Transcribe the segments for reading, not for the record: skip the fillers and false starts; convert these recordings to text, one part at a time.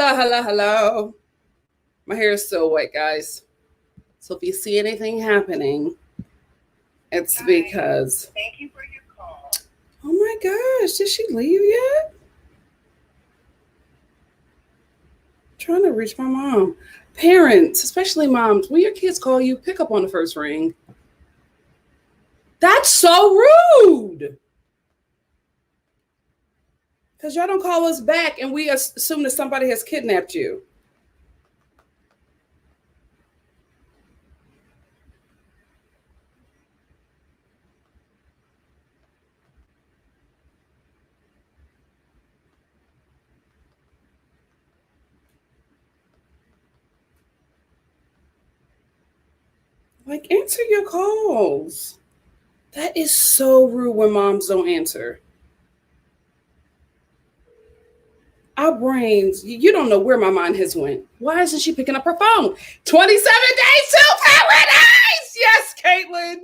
Hello. My hair is still wet, guys. So if you see anything happening, it's because. Thank you for your call. Oh my gosh, did she leave yet? I'm trying to reach my mom. Parents, especially moms, when your kids call you, pick up on the first ring. That's so rude. Because y'all don't call us back and we assume that somebody has kidnapped you. Like, answer your calls. That is so rude when moms don't answer. Our brains, you don't know where my mind has went. Why isn't she picking up her phone? 27 days till paradise! Yes, Caitlin.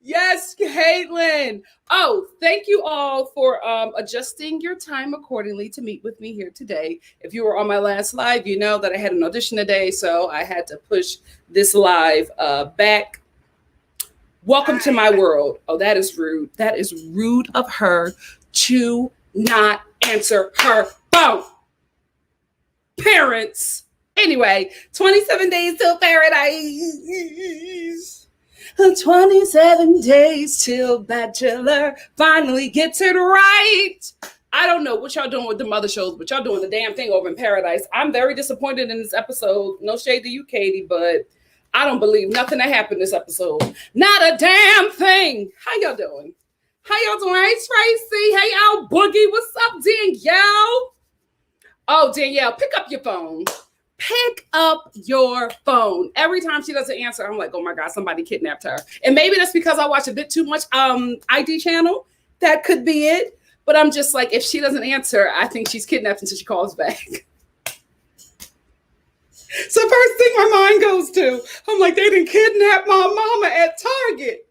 Yes, Caitlin. Oh, thank you all for adjusting your time accordingly to meet with me here today. If you were on my last live, you know that I had an audition today, so I had to push this live back. Welcome to my world. Oh, that is rude. That is rude of her to not answer her phone. Parents. Anyway, 27 days till paradise. 27 days till Bachelor finally gets it right. I don't know what y'all doing with the mother shows, but y'all doing the damn thing over in Paradise. I'm very disappointed in this episode. No shade to you, Katie, but I don't believe nothing that happened this episode. Not a damn thing. How y'all doing? How y'all doing? Hey, Tracy. Hey, Al Boogie. What's up, Danielle? Oh, Danielle, pick up your phone. Pick up your phone. Every time she doesn't answer, I'm like, oh my God, somebody kidnapped her. And maybe that's because I watch a bit too much ID channel. That could be it. But I'm just like, if she doesn't answer, I think she's kidnapped until she calls back. So first thing my mind goes to, I'm like, they didn't kidnap my mama at Target.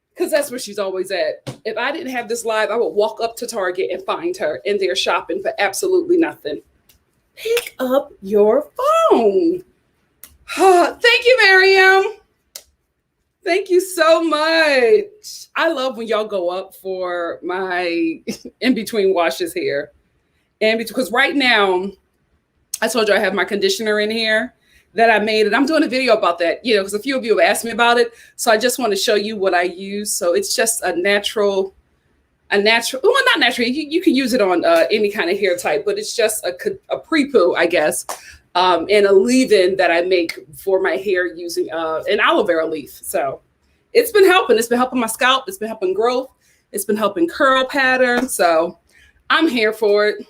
Because that's where she's always at. If I didn't have this live, I would walk up to Target and find her in there shopping for absolutely nothing. Pick up your phone. Thank you, Miriam. Thank you so much. I love when y'all go up for my in-between washes here. And because right now, I told you I have my conditioner in here that I made, and I'm doing a video about that, because a few of you have asked me about it. So I just want to show you what I use. So it's just a natural, well, not natural. You can use it on any kind of hair type, but it's just a pre-poo, I guess, and a leave-in that I make for my hair using an aloe vera leaf. So it's been helping. It's been helping my scalp. It's been helping growth. It's been helping curl pattern. So I'm here for it.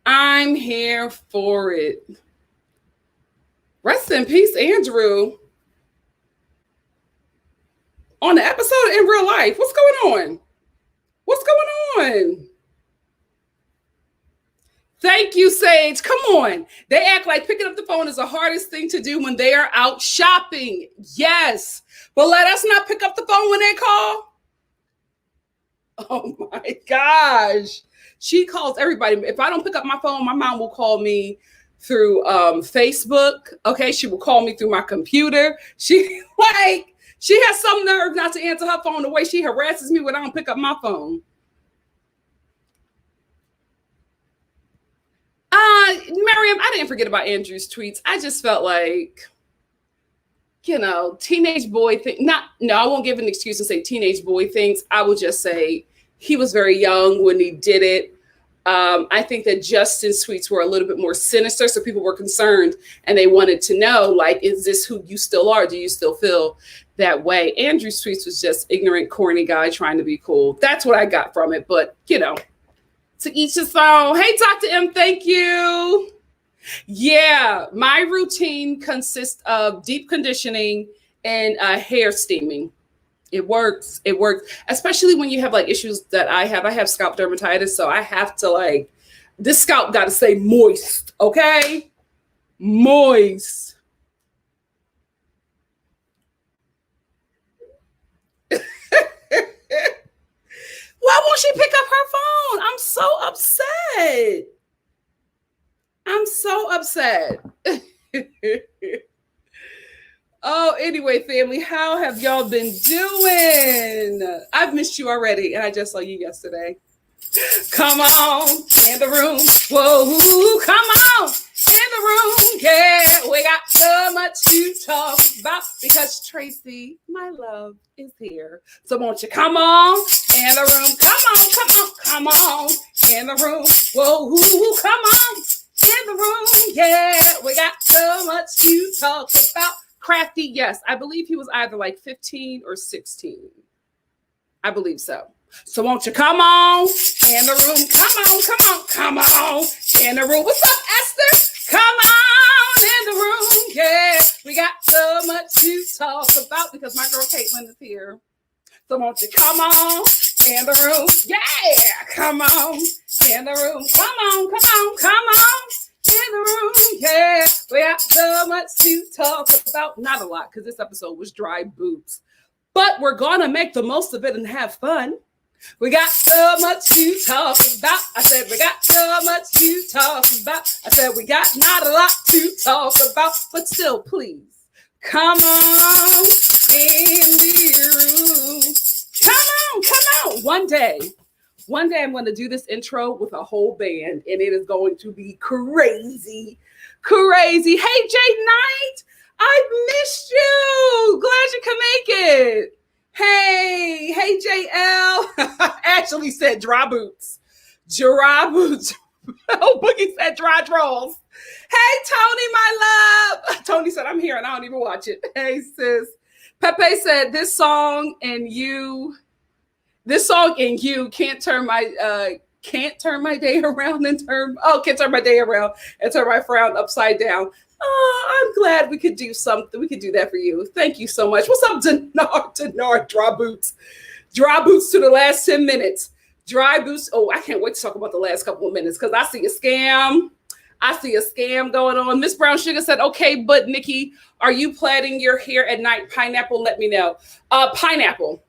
I'm here for it. Rest in peace, Andrew. On the episode in real life. What's going on? What's going on? Thank you, Sage. Come on. They act like picking up the phone is the hardest thing to do when they are out shopping. Yes. But let us not pick up the phone when they call. Oh my gosh. She calls everybody. If I don't pick up my phone, my mom will call me through Facebook. Okay. She will call me through my computer. She has some nerve not to answer her phone the way she harasses me when I don't pick up my phone. Miriam, I didn't forget about Andrew's tweets. I just felt like, teenage boy thing. I won't give an excuse and say teenage boy things. I will just say he was very young when he did it. I think that Justin's tweets were a little bit more sinister, so people were concerned and they wanted to know, is this who you still are? Do you still feel that way? Andrew's tweets was just ignorant, corny guy trying to be cool. That's what I got from it. But, to each his own. Hey, Dr. M, thank you. Yeah, my routine consists of deep conditioning and hair steaming. It works. It works, especially when you have issues that I have. I have scalp dermatitis, so I have to this scalp got to stay moist, okay? Moist. Why won't she pick up her phone? I'm so upset. so upset. Oh, anyway, family, how have y'all been doing? I've missed you already, and I just saw you yesterday. Come on in the room. Whoa, come on in the room. Yeah, we got so much to talk about because Tracy, my love, is here. So won't you come on in the room? Come on in the room. Whoa, come on in the room. Yeah, we got so much to talk about. Crafty, yes, I believe he was either like 15 or 16. I believe so. So won't you come on in the room? Come on in the room. What's up, Esther? Come on in the room. Yeah, we got so much to talk about because my girl Caitlin is here. So won't you come on in the room? Yeah, come on in the room. Come on in the room. Yeah, we got so much to talk about. Not a lot because this episode was dry boots. But we're going to make the most of it and have fun. We got so much to talk about. I said, we got so much to talk about. I said, we got not a lot to talk about. But still, please, come on in the room. Come on. One day I'm going to do this intro with a whole band, and it is going to be crazy. Hey, Jay Knight, I missed you. Glad you can make it. Hey, JL. Actually said dry boots. Oh, Boogie said dry draws. Hey, Tony, my love. Tony said, I'm here and I don't even watch it. Hey, sis. Pepe said, this song and you can't turn my day around and turn my frown upside down. Oh, I'm glad we could do something. We could do that for you. Thank you so much. What's up, Denard? Dry boots to the last 10 minutes. Dry boots. Oh, I can't wait to talk about the last couple of minutes because I see a scam. Going on. Miss Brown Sugar said, okay, but Nikki, are you plaiting your hair at night? Pineapple, let me know. Pineapple.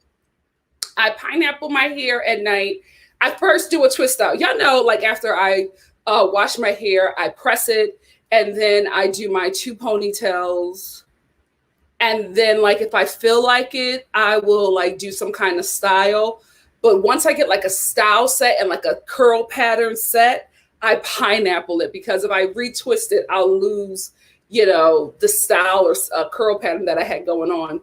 I pineapple my hair at night. I first do a twist out. Y'all know, like after I wash my hair, I press it. And then I do my 2 ponytails. And then like, if I feel like it, I will like do some kind of style. But once I get like a style set and like a curl pattern set, I pineapple it because if I retwist it, I'll lose, the style or curl pattern that I had going on.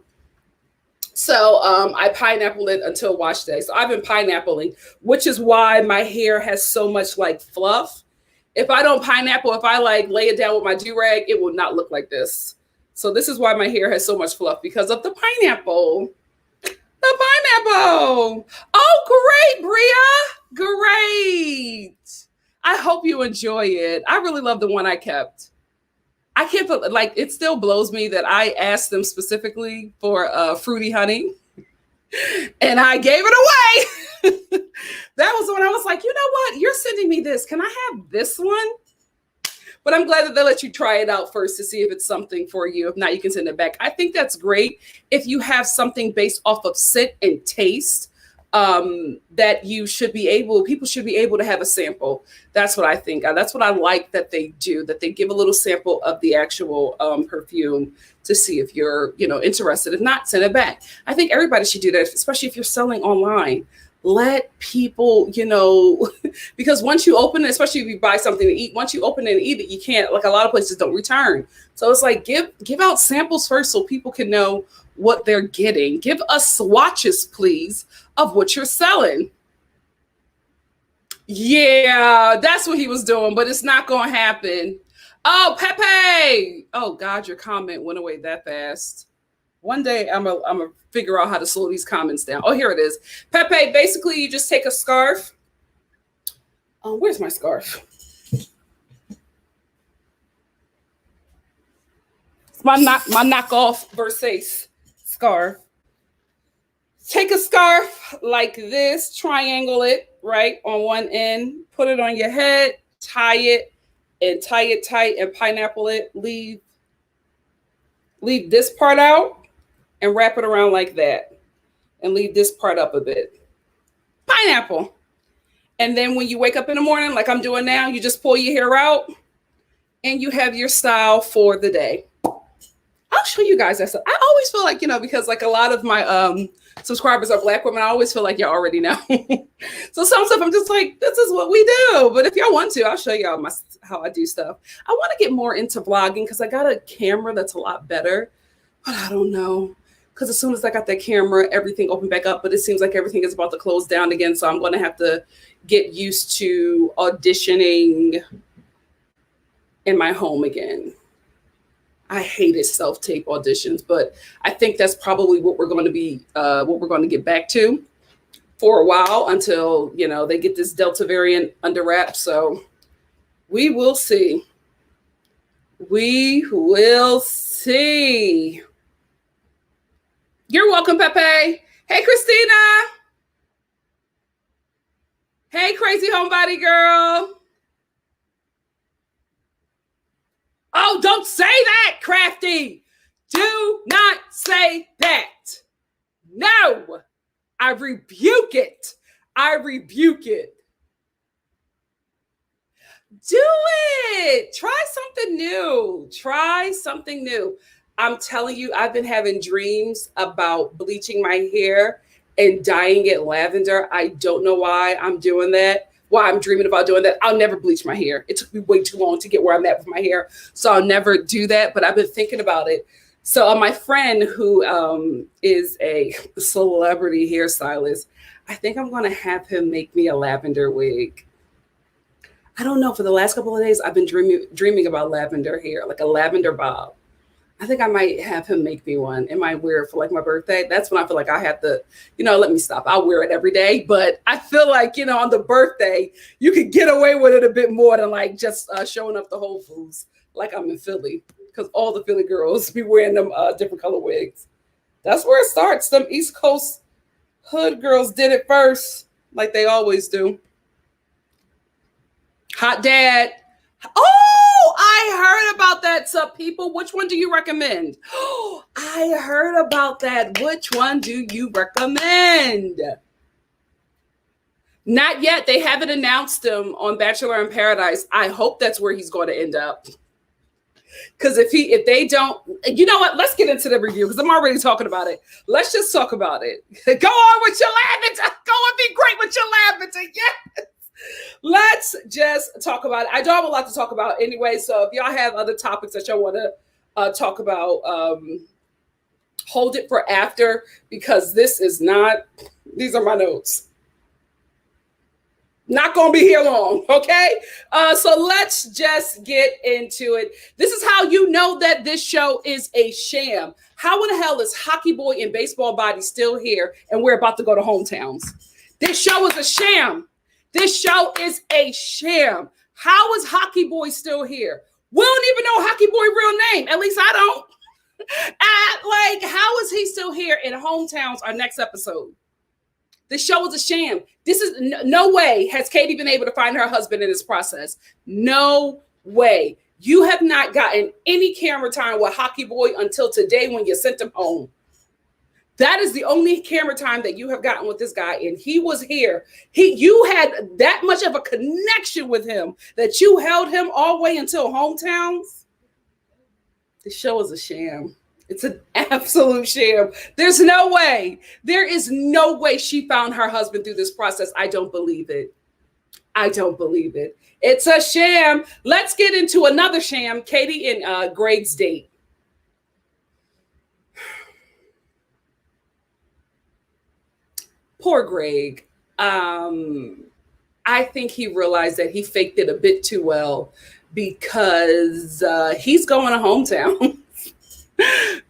So I pineapple it until wash day. So I've been pineappling, which is why my hair has so much like fluff. If I don't pineapple, if I like lay it down with my do-rag, it will not look like this. So this is why my hair has so much fluff, because of the pineapple. Oh, great, Bria. Great. I hope you enjoy it. I really love the one I kept. I can't put, like, it still blows me that I asked them specifically for fruity honey and I gave it away. That was when I was like, you know what? You're sending me this. Can I have this one? But I'm glad that they let you try it out first to see if it's something for you. If not, you can send it back. I think that's great if you have something based off of scent and taste that people should be able to have a sample. That's what I think. That's what I like that they do, that they give a little sample of the actual perfume to see if you're, interested. If not, send it back. I think everybody should do that, especially if you're selling online. Let people, because once you open it, especially if you buy something to eat, once you open it and eat it, you can't, like a lot of places don't return. So it's like, give out samples first so people can know what they're getting. Give us swatches, please, of what you're selling. Yeah, that's what he was doing, but it's not going to happen. Oh, Pepe. Oh God, your comment went away that fast. One day I'm gonna figure out how to slow these comments down. Oh, here it is. Pepe, basically you just take a scarf. Where's my scarf? It's my knockoff Versace scarf. Take a scarf like this, triangle it, right, on one end, put it on your head, tie it tight and pineapple it. Leave this part out and wrap it around like that and leave this part up a bit. Pineapple. And then when you wake up in the morning, like I'm doing now, you just pull your hair out and you have your style for the day. I'll show you guys that stuff. I always feel like, because like a lot of my subscribers are Black women, I always feel like y'all already know. So some stuff I'm just like, this is what we do. But if y'all want to, I'll show y'all how I do stuff. I want to get more into vlogging because I got a camera that's a lot better, but I don't know. Because as soon as I got that camera, everything opened back up, but it seems like everything is about to close down again. So I'm going to have to get used to auditioning in my home again. I hated self-tape auditions, but I think that's probably what we're going to get back to for a while until, they get this Delta variant under wraps. So we will see. We will see. You're welcome, Pepe. Hey, Christina. Hey, crazy homebody girl. Oh, don't say that, Crafty. Do not say that. No, I rebuke it. I rebuke it. Do it. Try something new. Try something new. I'm telling you, I've been having dreams about bleaching my hair and dyeing it lavender. I don't know why I'm doing that. Why I'm dreaming about doing that. I'll never bleach my hair. It took me way too long to get where I'm at with my hair. So I'll never do that, but I've been thinking about it. So my friend who is a celebrity hairstylist, I think I'm going to have him make me a lavender wig. I don't know. For the last couple of days, I've been dreaming about lavender hair, like a lavender bob. I think I might have him make me one. It might wear it for like my birthday. That's when I feel like I have to, let me stop. I'll wear it every day. But I feel like, on the birthday, you could get away with it a bit more than like just showing up the Whole Foods like I'm in Philly. Because all the Philly girls be wearing them different color wigs. That's where it starts. Them East Coast hood girls did it first, like they always do. Hot Dad. Oh, I heard about that, sub people. Which one do you recommend? Oh, I heard about that. Which one do you recommend? Not yet. They haven't announced him on Bachelor in Paradise. I hope that's where he's going to end up. Because if they don't, you know what? Let's get into the review because I'm already talking about it. Let's just talk about it. Go on with your lavender. Go and be great with your lavender. Yes. Let's just talk about it. I don't have a lot to talk about anyway. So if y'all have other topics that y'all want to talk about, hold it for after because these are my notes. Not going to be here long, okay? So let's just get into it. This is how you know that this show is a sham. How in the hell is Hockey Boy and Baseball Body still here and we're about to go to hometowns? This show is a sham. This show is a sham. How is Hockey Boy still here? We don't even know Hockey Boy's real name. At least I don't. How is he still here in hometowns? Our next episode. The show is a sham. This is no way has Katie been able to find her husband in this process. No way. You have not gotten any camera time with Hockey Boy until today when you sent him home. That is the only camera time that you have gotten with this guy. And he was here. You had that much of a connection with him that you held him all the way until hometowns. The show is a sham. It's an absolute sham. There's no way. There is no way she found her husband through this process. I don't believe it. I don't believe it. It's a sham. Let's get into another sham. Katie and Greg's date. Poor Greg. I think he realized that he faked it a bit too well because he's going to hometown.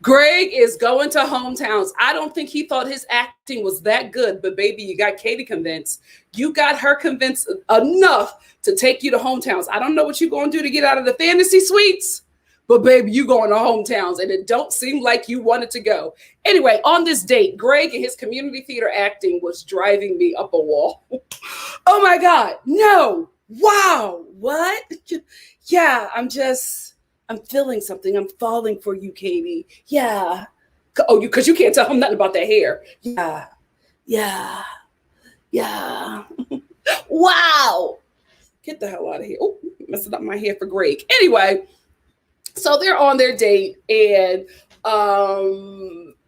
Greg is going to hometowns. I don't think he thought his acting was that good, but baby, you got Katie convinced. You got her convinced enough to take you to hometowns. I don't know what you're going to do to get out of the fantasy suites, but baby, you going to hometowns and it don't seem like you wanted to go. Anyway, on this date, Greg and his community theater acting was driving me up a wall. Oh my God, no. Wow. What? Yeah, I'm feeling something. I'm falling for you, Katie. Yeah. Oh, because you can't tell him nothing about that hair. Yeah. Yeah. Wow. Get the hell out of here. Oh, messing up my hair for Greg. Anyway, so they're on their date, and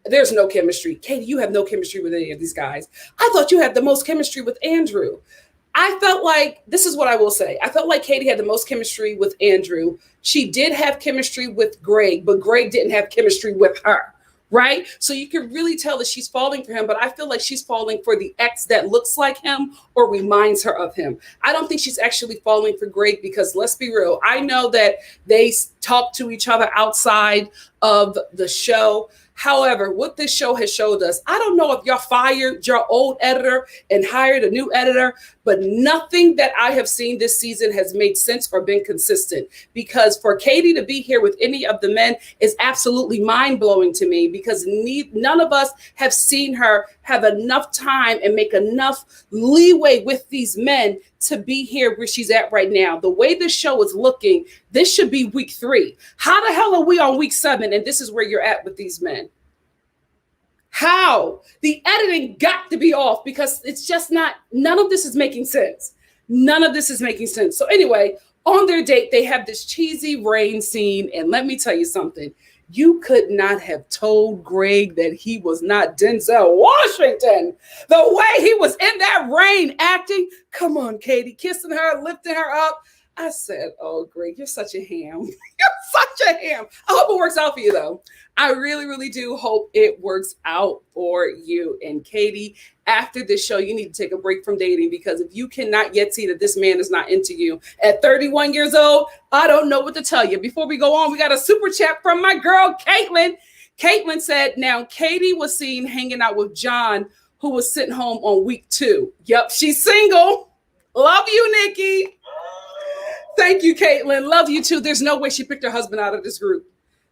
there's no chemistry. Katie, you have no chemistry with any of these guys. I thought you had the most chemistry with Andrew. I felt like, this is what I will say. I felt like Katie had the most chemistry with Andrew. She did have chemistry with Greg, but Greg didn't have chemistry with her, right? So you can really tell that she's falling for him, but I feel like she's falling for the ex that looks like him or reminds her of him. I don't think she's actually falling for Greg, because let's be real. I know that they talk to each other outside of the show. However, what this show has showed us, I don't know if y'all fired your old editor and hired a new editor, but nothing that I have seen this season has made sense or been consistent. Because for Katie to be here with any of the men is absolutely mind-blowing to me, because none of us have seen her have enough time and make enough leeway with these men to be here where she's at right now. The way this show is looking, this should be week 3. How the hell are we on week 7 and this is where you're at with these men? How? The editing got to be off, because it's just not, none of this is making sense. None of this is making sense. So anyway, on their date, they have this cheesy rain scene. And let me tell you something. You could not have told Greg that he was not Denzel Washington. The way he was in that rain acting. Come on, Katie, kissing her, lifting her up. I said, oh, Greg, you're such a ham. You're such a ham. I hope it works out for you, though. I really, really do hope it works out for you. And Katie, after this show, you need to take a break from dating, because if you cannot yet see that this man is not into you at 31 years old, I don't know what to tell you. Before we go on, we got a super chat from my girl, Caitlin. Caitlin said, now Katie was seen hanging out with John, who was sent home on week 2. Yep, she's single. Love you, Nikki. Thank you, Caitlin. Love you too. There's no way she picked her husband out of this group.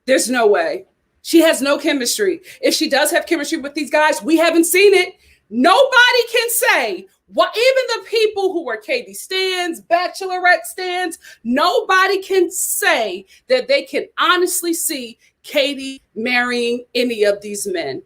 There's no way. She has no chemistry. If she does have chemistry with these guys, we haven't seen it. Nobody can say, what, even the people who are Katie stans, Bachelorette stans, nobody can say that they can honestly see Katie marrying any of these men.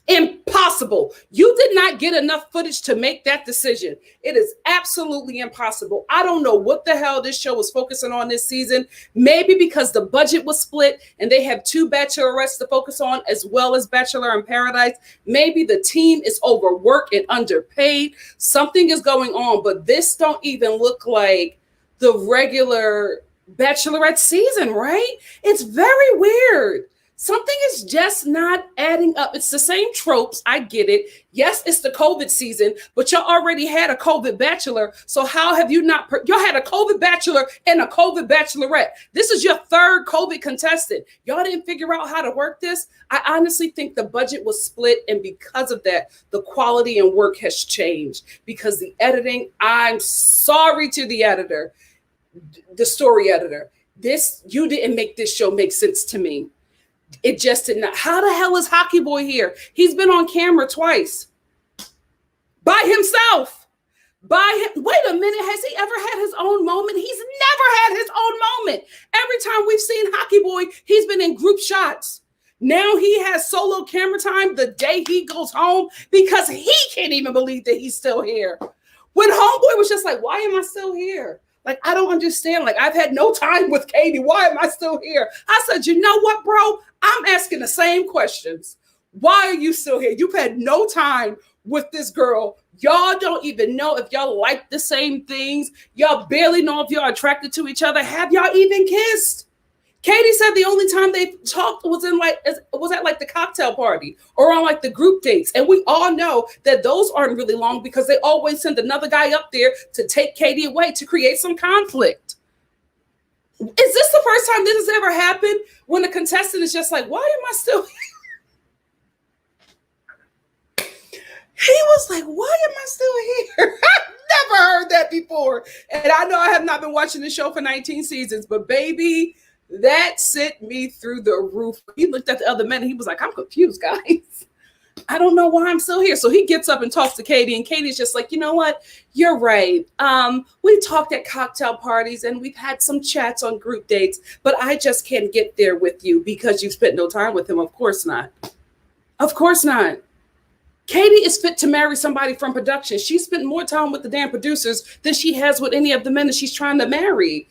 Impossible. You did not get enough footage to make that decision. It is absolutely impossible. I don't know what the hell this show was focusing on this season. Maybe because the budget was split and they have 2 Bachelorettes to focus on, as well as Bachelor in Paradise. Maybe the team is overworked and underpaid. Something is going on, but this don't even look like the regular Bachelorette season, right? It's very weird. Something is just not adding up. It's the same tropes. I get it. Yes, it's the COVID season, but y'all already had a COVID Bachelor. So how have you not? Y'all had a COVID Bachelor and a COVID Bachelorette. This is your 3rd COVID contestant. Y'all didn't figure out how to work this. I honestly think the budget was split. And because of that, the quality and work has changed, because the editing, I'm sorry to the editor, the story editor. You didn't make this show make sense to me. It just did not. How the hell is Hockey Boy here? He's been on camera twice by himself. Wait a minute. Has he ever had his own moment? He's never had his own moment. Every time we've seen Hockey Boy, he's been in group shots. Now he has solo camera time the day he goes home, because he can't even believe that he's still here. When Homeboy was just like, why am I still here? Like, I don't understand. Like, I've had no time with Katie. Why am I still here? I said, you know what, bro? I'm asking the same questions. Why are you still here? You've had no time with this girl. Y'all don't even know if y'all like the same things. Y'all barely know if y'all attracted to each other. Have y'all even kissed? Katie said the only time they talked was at like the cocktail party or on like the group dates. And we all know that those aren't really long, because they always send another guy up there to take Katie away to create some conflict. Is this the first time this has ever happened, when a contestant is just like, why am I still here? He was like, why am I still here? I've never heard that before. And I know I have not been watching the show for 19 seasons, but baby, that sent me through the roof. He looked at the other men and he was like, I'm confused, guys. I don't know why I'm still here. So he gets up and talks to Katie, and Katie's just like, you know what? You're right. We talked at cocktail parties and we've had some chats on group dates, but I just can't get there with you because you've spent no time with him. Of course not. Of course not. Katie is fit to marry somebody from production. She spent more time with the damn producers than she has with any of the men that she's trying to marry.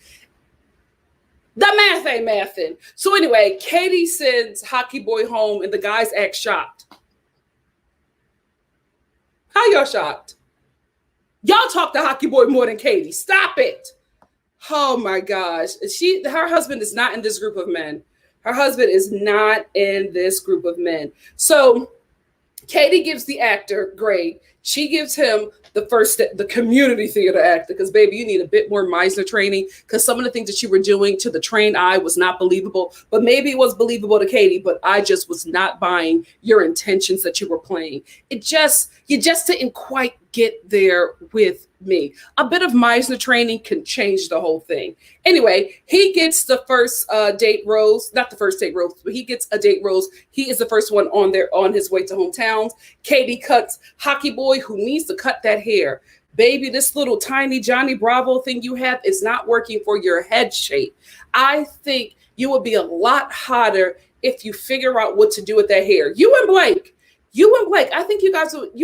The math ain't mathing. So anyway, Katie sends Hockey Boy home and the guys act shocked. How y'all shocked? Y'all talk to Hockey Boy more than Katie. Stop it. Oh my gosh. Her husband is not in this group of men. Her husband is not in this group of men. So Katie gives the actor grade. She gives him the community theater actor, because baby, you need a bit more Meisner training, because some of the things that you were doing to the trained eye was not believable. But maybe it was believable to Katie, but I just was not buying your intentions that you were playing. You just didn't quite get there with me. A bit of Meisner training can change the whole thing. Anyway, he gets the first date rose, not the first date rose, but he gets a date rose. He is the first one on his way to hometowns. Katie cuts Hockey Boy, who needs to cut that hair. Baby, this little tiny Johnny Bravo thing you have is not working for your head shape. I think you would be a lot hotter if you figure out what to do with that hair. You and Blake, I think you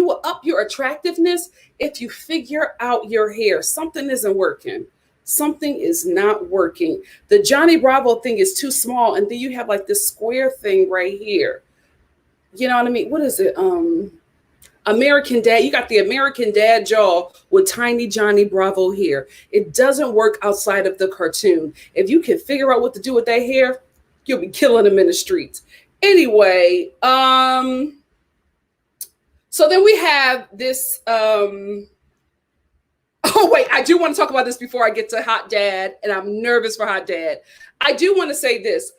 will up your attractiveness if you figure out your hair. Something isn't working. Something is not working. The Johnny Bravo thing is too small. And then you have like this square thing right here. You know what I mean? What is it? American Dad. You got the American Dad jaw with tiny Johnny Bravo hair. It doesn't work outside of the cartoon. If you can figure out what to do with that hair, you'll be killing them in the streets. Anyway, so then we have this, oh wait, I do want to talk about this before I get to Hot Dad, and I'm nervous for Hot Dad. I do want to say this,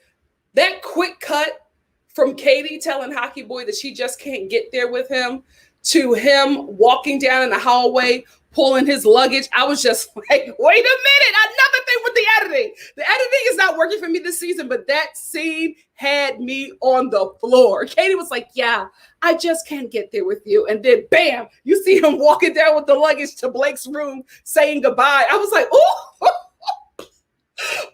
that quick cut from Katie telling Hockey Boy that she just can't get there with him, to him walking down in the hallway, pulling his luggage. I was just like, wait a minute, another thing with the editing. The editing is not working for me this season, but that scene had me on the floor. Katie was like, yeah, I just can't get there with you. And then bam, you see him walking down with the luggage to Blake's room saying goodbye. I was like, oh,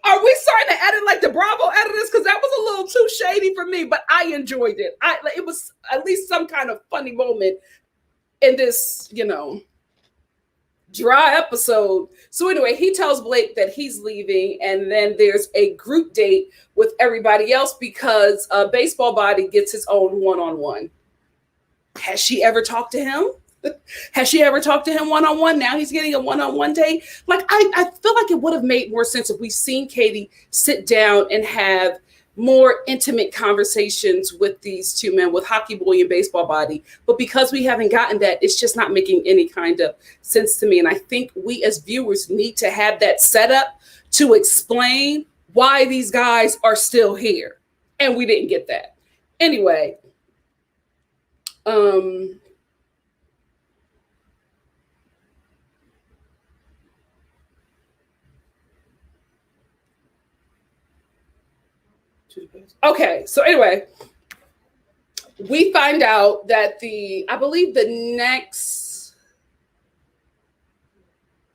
are we starting to edit like the Bravo editors? Because that was a little too shady for me, but I enjoyed it. It was at least some kind of funny moment in this, dry episode. So anyway, he tells Blake that he's leaving, and then there's a group date with everybody else because Baseball Body gets his own one-on-one. Has she ever talked to him? Has she ever talked to him one-on-one? Now he's getting a one-on-one date. Like, I feel like it would have made more sense if we seen Katie sit down and have more intimate conversations with these two men, with Hockey Boy and Baseball Body. But because we haven't gotten that, it's just not making any kind of sense to me. And I think we as viewers need to have that set up to explain why these guys are still here. And we didn't get that. Anyway, okay, so anyway, we find out that I believe the next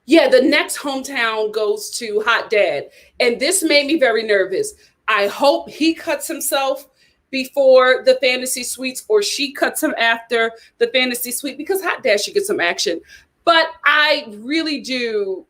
hometown goes to Hot Dad. And this made me very nervous. I hope he cuts himself before the fantasy suites, or she cuts him after the fantasy suite, because Hot Dad should get some action. But I really do,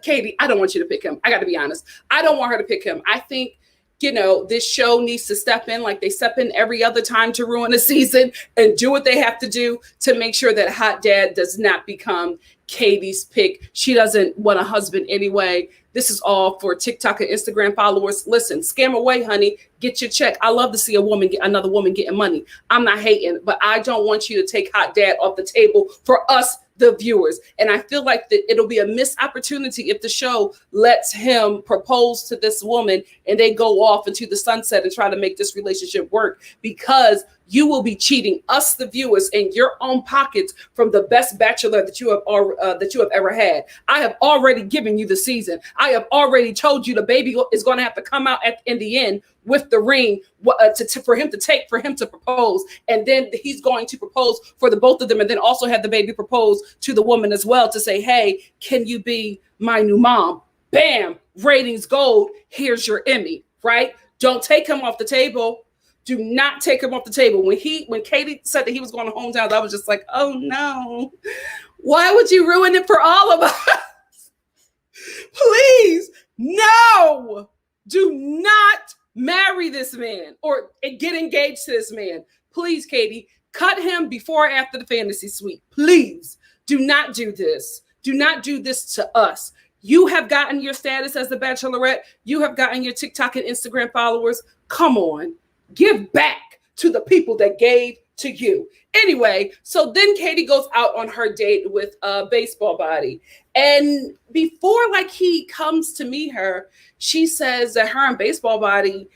Katie, I don't want you to pick him. I got to be honest. I don't want her to pick him. I think, this show needs to step in like they step in every other time to ruin a season, and do what they have to do to make sure that Hot Dad does not become Katie's pick. She doesn't want a husband anyway. This is all for TikTok and Instagram followers. Listen, scam away, honey. Get your check. I love to see another woman getting money. I'm not hating, but I don't want you to take Hot Dad off the table for us, the viewers. And I feel like that it'll be a missed opportunity if the show lets him propose to this woman and they go off into the sunset and try to make this relationship work, because you will be cheating us, the viewers, in your own pockets from the best Bachelor that you have ever had. I have already given you the season. I have already told you the baby is going to have to come out in the end with the ring for him to propose, and then he's going to propose for the both of them, and then also have the baby propose to the woman as well to say, hey, can you be my new mom? Bam, ratings gold. Here's your Emmy, right? Don't take him off the table. Do not take him off the table. When Katie said that he was going to hometowns, I was just like, oh no. Why would you ruin it for all of us? Please, no. Do not marry this man or get engaged to this man. Please, Katie, cut him before or after the fantasy suite. Please do not do this. Do not do this to us. You have gotten your status as the Bachelorette. You have gotten your TikTok and Instagram followers. Come on, give back to the people that gave to you. Anyway, so then Katie goes out on her date with Baseball Body. And before like he comes to meet her, she says that her and Baseball Body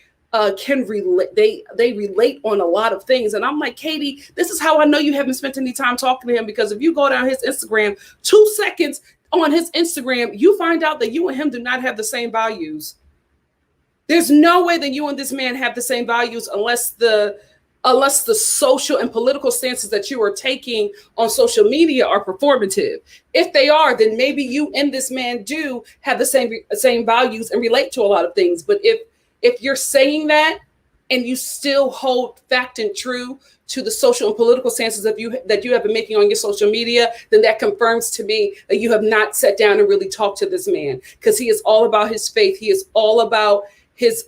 can relate. They relate on a lot of things. And I'm like, Katie, this is how I know you haven't spent any time talking to him, because if you go down his Instagram, 2 seconds on his Instagram, you find out that you and him do not have the same values. There's no way that you and this man have the same values unless the social and political stances that you are taking on social media are performative. If they are, then maybe you and this man do have the same values and relate to a lot of things. But if you're saying that and you still hold fact and true to the social and political stances that you have been making on your social media, then that confirms to me that you have not sat down and really talked to this man, because he is all about his faith. He is all about his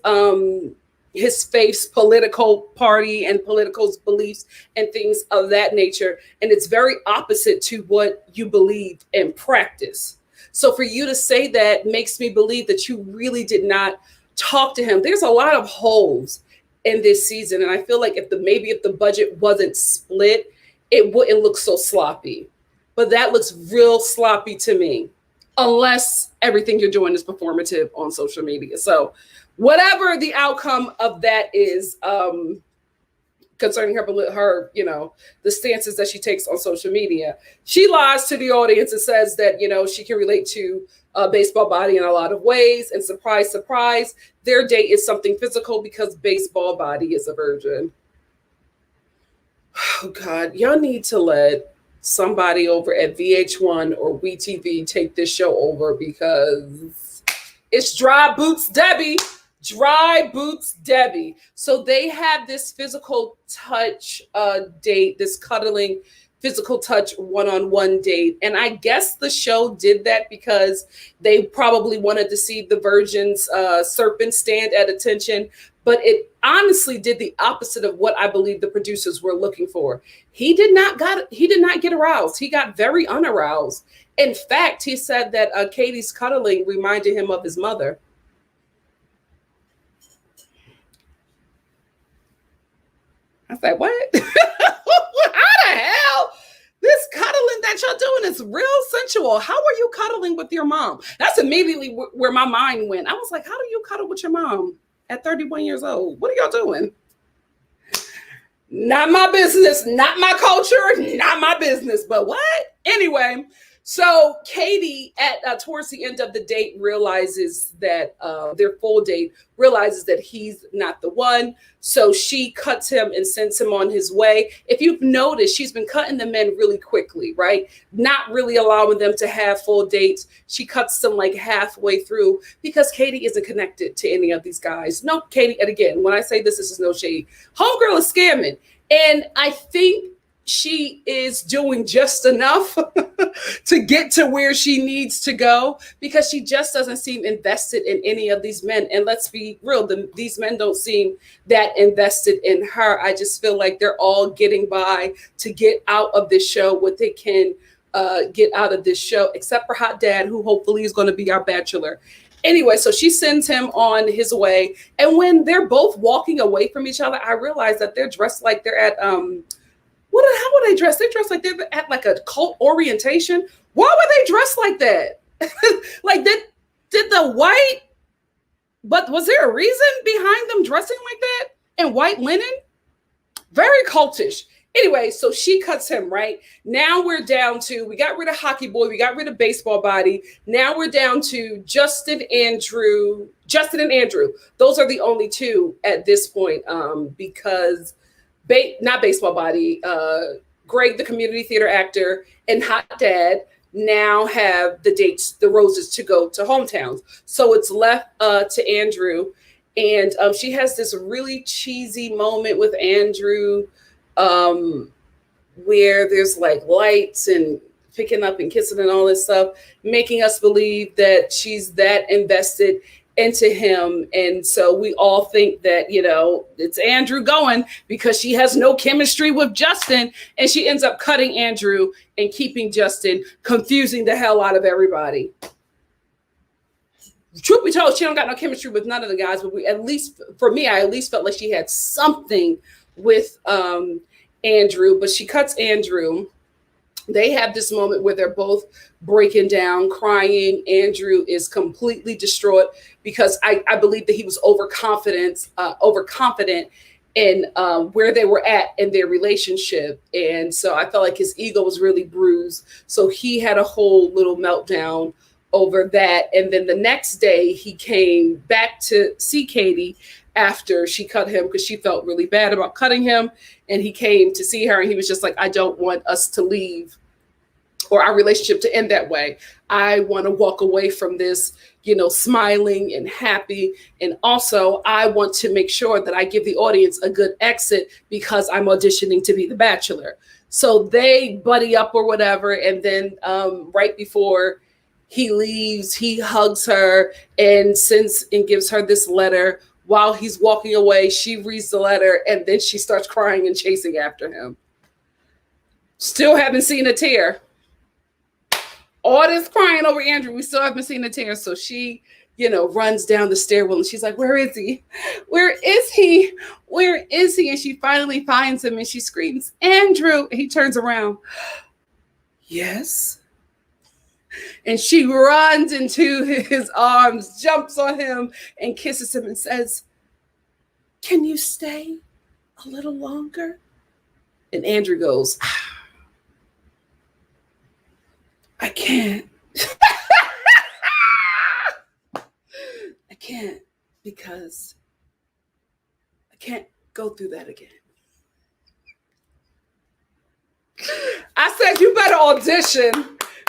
faith's political party and political beliefs and things of that nature. And it's very opposite to what you believe and practice. So for you to say that makes me believe that you really did not talk to him. There's a lot of holes in this season. And I feel like if the budget wasn't split, it wouldn't look so sloppy. But that looks real sloppy to me, unless everything you're doing is performative on social media. So whatever the outcome of that is, concerning her, the stances that she takes on social media, she lies to the audience and says that, she can relate to Baseball Body in a lot of ways. And surprise, surprise, their date is something physical because Baseball Body is a virgin. Oh God, y'all need to let somebody over at VH1 or WeTV take this show over, because it's Dry Boots Debbie. Dry Boots Debbie. So they have this physical touch date, this cuddling physical touch one-on-one date. And I guess the show did that because they probably wanted to see the virgin's serpent stand at attention. But it honestly did the opposite of what I believe the producers were looking for. He did not get aroused. He got very unaroused. In fact, he said that Katie's cuddling reminded him of his mother. I said, what? How the hell? This cuddling that y'all doing is real sensual. How are you cuddling with your mom? That's immediately where my mind went. I was like, how do you cuddle with your mom at 31 years old? What are y'all doing? Not my business, not my culture, not my business, but what? Anyway, so Katie towards the end of the date realizes that their full date realizes that he's not the one. So she cuts him and sends him on his way. If you've noticed, she's been cutting the men really quickly, right? Not really allowing them to have full dates. She cuts them like halfway through because Katie isn't connected to any of these guys. No, Katie, and again, when I say this is no shade. Homegirl is scamming. And I think she is doing just enough to get to where she needs to go, because she just doesn't seem invested in any of these men. And let's be real, these men don't seem that invested in her. I just feel like they're all getting by to get out of this show what they can get out of this show, except for Hot Dad, who hopefully is going to be our Bachelor. Anyway, so she sends him on his way. And when they're both walking away from each other, I realize that they're dressed like they're at how were they dressed? They dressed like they're at like a cult orientation. Why were they dressed like that? Like did the white, but was there a reason behind them dressing like that in white linen? Very cultish. Anyway, so she cuts him, right? Now we're down to, we got rid of Hockey Boy, we got rid of Baseball Body. Now we're down to Justin and Andrew. Those are the only two at this point, because not Baseball Body, Greg, the community theater actor, and Hot Dad now have the dates, the roses to go to hometowns. So it's left to Andrew. And she has this really cheesy moment with Andrew, where there's like lights and picking up and kissing and all this stuff, making us believe that she's that invested into him. And so we all think that, it's Andrew going because she has no chemistry with Justin. And she ends up cutting Andrew and keeping Justin, confusing the hell out of everybody. Truth be told, she don't got no chemistry with none of the guys, but I at least felt like she had something with Andrew, but she cuts Andrew. They have this moment where they're both breaking down, crying. Andrew is completely distraught because I believe that he was overconfident in where they were at in their relationship. And so I felt like his ego was really bruised. So he had a whole little meltdown over that. And then the next day he came back to see Katie after she cut him because she felt really bad about cutting him. And he came to see her and he was just like, I don't want us to leave or our relationship to end that way. I want to walk away from this, smiling and happy. And also I want to make sure that I give the audience a good exit because I'm auditioning to be the Bachelor. So they buddy up or whatever. And then right before he leaves, he hugs her and gives her this letter. While he's walking away, she reads the letter and then she starts crying and chasing after him. Still haven't seen a tear. All this crying over Andrew, we still haven't seen a tear. So she, runs down the stairwell and she's like, where is he? Where is he? Where is he? And she finally finds him and she screams, Andrew. And he turns around. Yes. And she runs into his arms, jumps on him and kisses him and says, can you stay a little longer? And Andrew goes, I can't. I can't because I can't go through that again. I said, you better audition.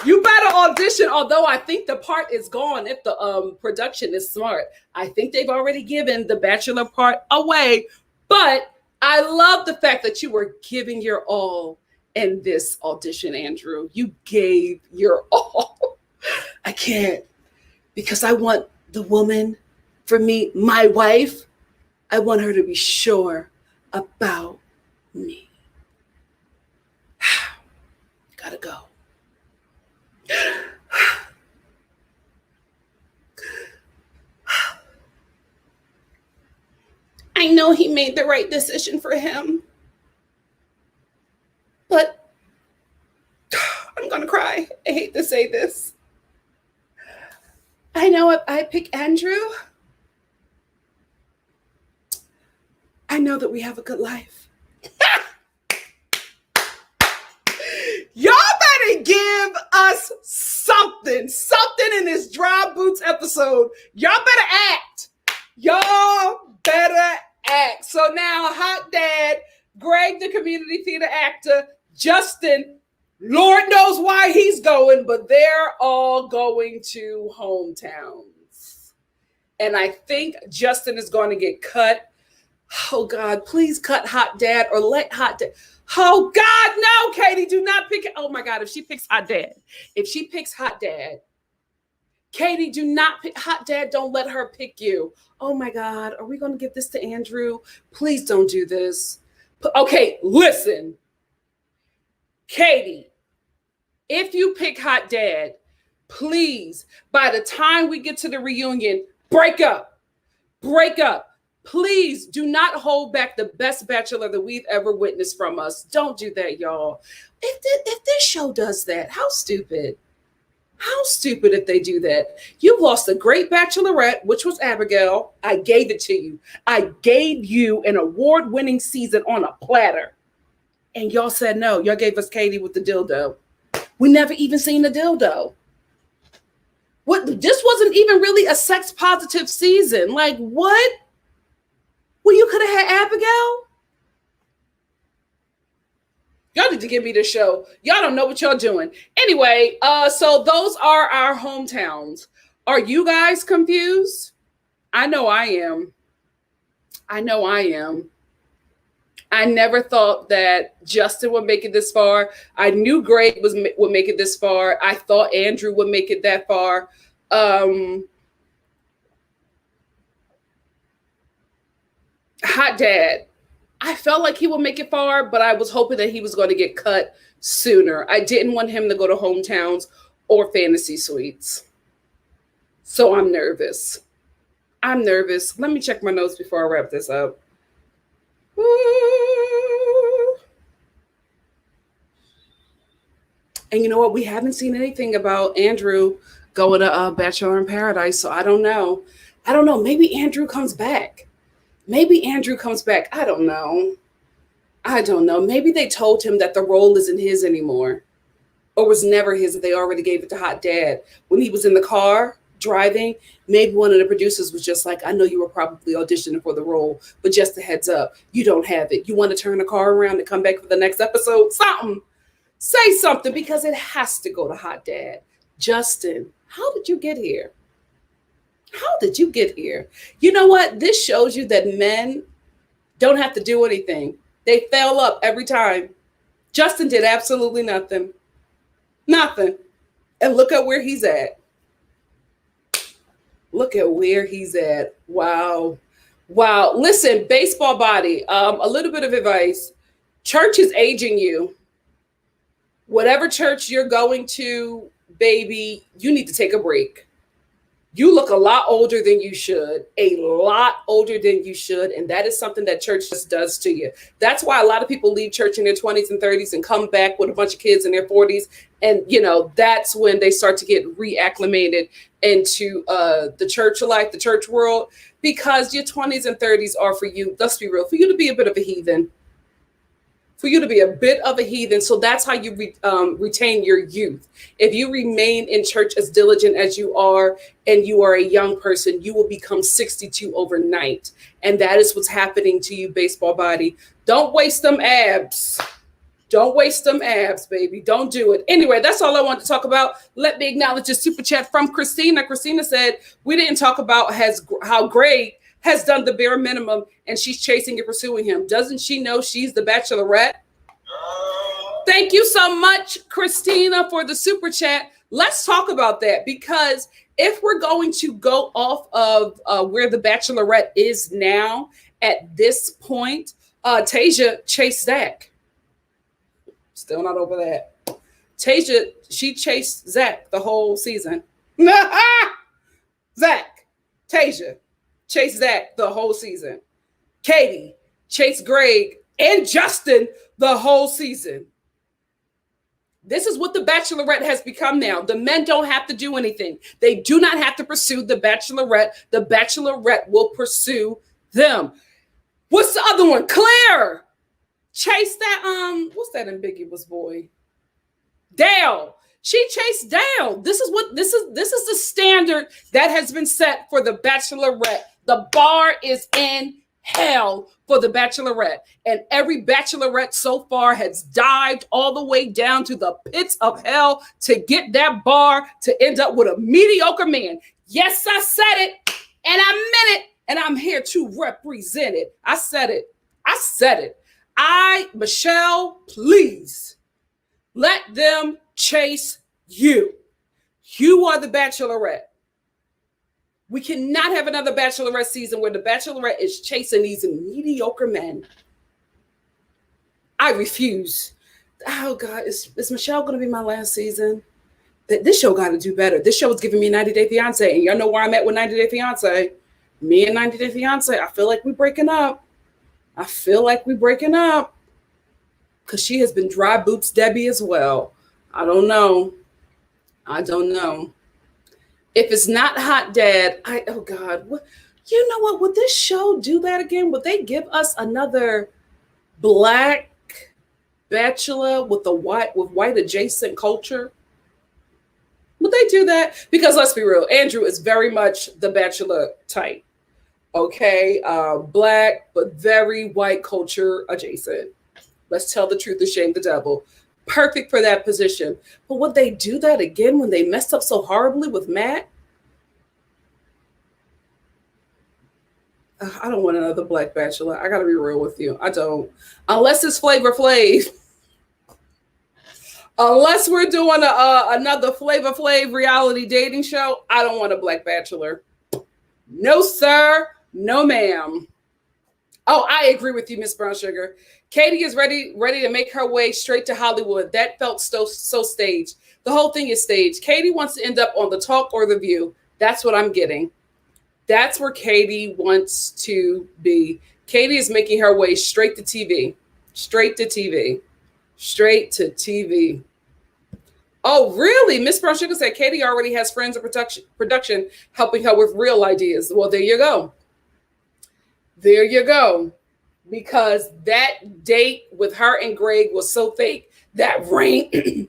You better audition, although I think the part is gone if the production is smart. I think they've already given the Bachelor part away, but I love the fact that you were giving your all in this audition, Andrew. You gave your all. I can't, because I want the woman, for me, my wife, I want her to be sure about me. Gotta go. I know he made the right decision for him, but I'm gonna cry. I hate to say this. I know if I pick Andrew, I know that we have a good life. Y'all better give us something in this Dry Boots episode. Y'all better act. Y'all better act. So now Hot Dad, Greg, the community theater actor, Justin, Lord knows why he's going, but they're all going to hometowns. And I think Justin is going to get cut. Oh God, please cut Hot Dad or let Hot Dad. Oh God, no, Katie, do not pick it. Oh my God, if she picks Hot Dad, Katie, do not pick Hot Dad. Don't let her pick you. Oh my God, are we going to give this to Andrew? Please don't do this. Okay, listen, Katie, if you pick Hot Dad, please, by the time we get to the reunion, break up. Please do not hold back the best Bachelor that we've ever witnessed from us. Don't do that, y'all. If this show does that, how stupid. How stupid if they do that. You've lost a great Bachelorette, which was Abigail. I gave it to you. I gave you an award-winning season on a platter. And y'all said no. Y'all gave us Katie with the dildo. We never even seen the dildo. This wasn't even really a sex-positive season. Like, what? Well, you could have had Abigail. Y'all need to give me the show. Y'all don't know what y'all doing. Anyway, so those are our hometowns. Are you guys confused? I know I am. I know I am. I never thought that Justin would make it this far. I knew Greg would make it this far. I thought Andrew would make it that far. Hot Dad. I felt like he would make it far, but I was hoping that he was going to get cut sooner. I didn't want him to go to hometowns or fantasy suites. So I'm nervous. I'm nervous. Let me check my notes before I wrap this up. And you know what? We haven't seen anything about Andrew going to Bachelor in Paradise, so I don't know. I don't know. Maybe Andrew comes back. Maybe Andrew comes back. I don't know. I don't know. Maybe they told him that the role isn't his anymore, or was never his. They already gave it to Hot Dad when he was in the car driving. Maybe one of the producers was just like, I know you were probably auditioning for the role, but just a heads up, you don't have it. You want to turn the car around and come back for the next episode? Something. Say something, because it has to go to Hot Dad. Justin, how did you get here? How did you get here? You know what? This shows you that men don't have to do anything. They fail up every time. Justin did absolutely nothing. Nothing. And look at where he's at. Look at where he's at. Wow. Wow. Listen, baseball body, a little bit of advice. Church is aging you. Whatever church you're going to, baby, you need to take a break. You look a lot older than you should, a lot older than you should. And that is something that church just does to you. That's why a lot of people leave church in their 20s and 30s and come back with a bunch of kids in their 40s. And, you know, that's when they start to get reacclimated into the church life, the church world, because your 20s and 30s are for you. Let's be real, for you to be a bit of a heathen. For you to be a bit of a heathen. So that's how you retain your youth. If you remain in church as diligent as you are, and you are a young person, you will become 62 overnight. And that is what's happening to you, baseball body. Don't waste them abs. Don't waste them abs, baby. Don't do it. Anyway, that's all I want to talk about. Let me acknowledge a super chat from Christina. Christina said, we didn't talk about how Greg has done the bare minimum, and she's chasing and pursuing him. Doesn't she know she's the Bachelorette? Thank you so much, Christina, for the super chat. Let's talk about that, because if we're going to go off of where the Bachelorette is now at this point, Tasia chased Zach. Still not over that. Tasia, she chased Zach the whole season. Zach, Tasia chased Zach the whole season. Katie chased Greg and Justin the whole season. This is what the Bachelorette has become now. The men don't have to do anything. They do not have to pursue the Bachelorette. The Bachelorette will pursue them. What's the other one? Claire chased that, what's that ambiguous boy? Dale. She chased Dale. This is the standard that has been set for the Bachelorette. The bar is in hell for the Bachelorette. And every Bachelorette so far has dived all the way down to the pits of hell to get that bar to end up with a mediocre man. Yes, I said it, and I meant it, and I'm here to represent it. I said it. Michelle, please let them chase you. You are the Bachelorette. We cannot have another Bachelorette season where the Bachelorette is chasing these mediocre men. I refuse. Oh, God, is Michelle going to be my last season? This show got to do better. This show is giving me 90 Day Fiance, and y'all know where I'm at with 90 Day Fiance. Me and 90 Day Fiance, I feel like we're breaking up. Because she has been dry boots Debbie as well. I don't know. If it's not Hot Dad, oh God, you know what? Would this show do that again? Would they give us another Black Bachelor with white adjacent culture? Would they do that? Because let's be real, Andrew is very much the Bachelor type. Okay, Black, but very white culture adjacent. Let's tell the truth and shame the devil. Perfect for that position. But would they do that again when they messed up so horribly with Matt? I don't want another Black Bachelor. I gotta be real with you. I don't. Unless it's Flavor Flav. Unless we're doing another Flavor Flav reality dating show, I don't want a Black Bachelor. No, sir. No, ma'am. Oh, I agree with you, Miss Brown Sugar. Katie is ready to make her way straight to Hollywood. That felt so staged. The whole thing is staged. Katie wants to end up on The Talk or The View. That's what I'm getting. That's where Katie wants to be. Katie is making her way straight to TV. Straight to TV. Straight to TV. Oh, really? Miss Brown Sugar said Katie already has friends in production helping her with real ideas. Well, there you go. There you go. Because that date with her and Greg was so fake. That rain,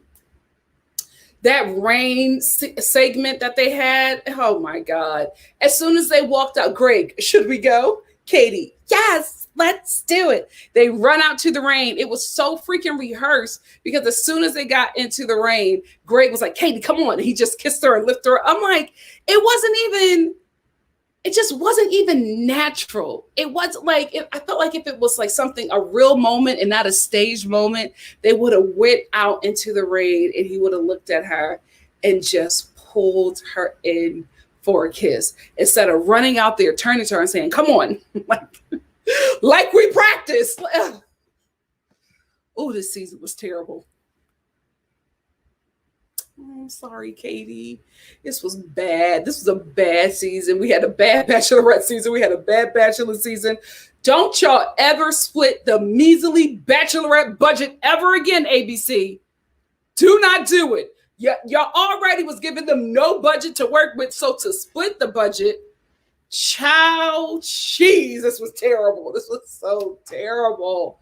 segment that they had. Oh my God. As soon as they walked out, Greg, should we go? Katie, yes, let's do it. They run out to the rain. It was so freaking rehearsed because as soon as they got into the rain, Greg was like, Katie, come on. He just kissed her and lifted her. I'm like, it just wasn't even natural. It was like, I felt like if it was like something, a real moment and not a staged moment, they would have went out into the rain and he would have looked at her and just pulled her in for a kiss instead of running out there, turning to her and saying, come on, like we practiced. Oh, this season was terrible. I'm sorry, Katie. This was bad. This was a bad season. We had a bad Bachelorette season. We had a bad Bachelor season. Don't y'all ever split the measly Bachelorette budget ever again, ABC. Do not do it. Y'all already was giving them no budget to work with, so to split the budget, chow cheese. This was terrible. This was so terrible.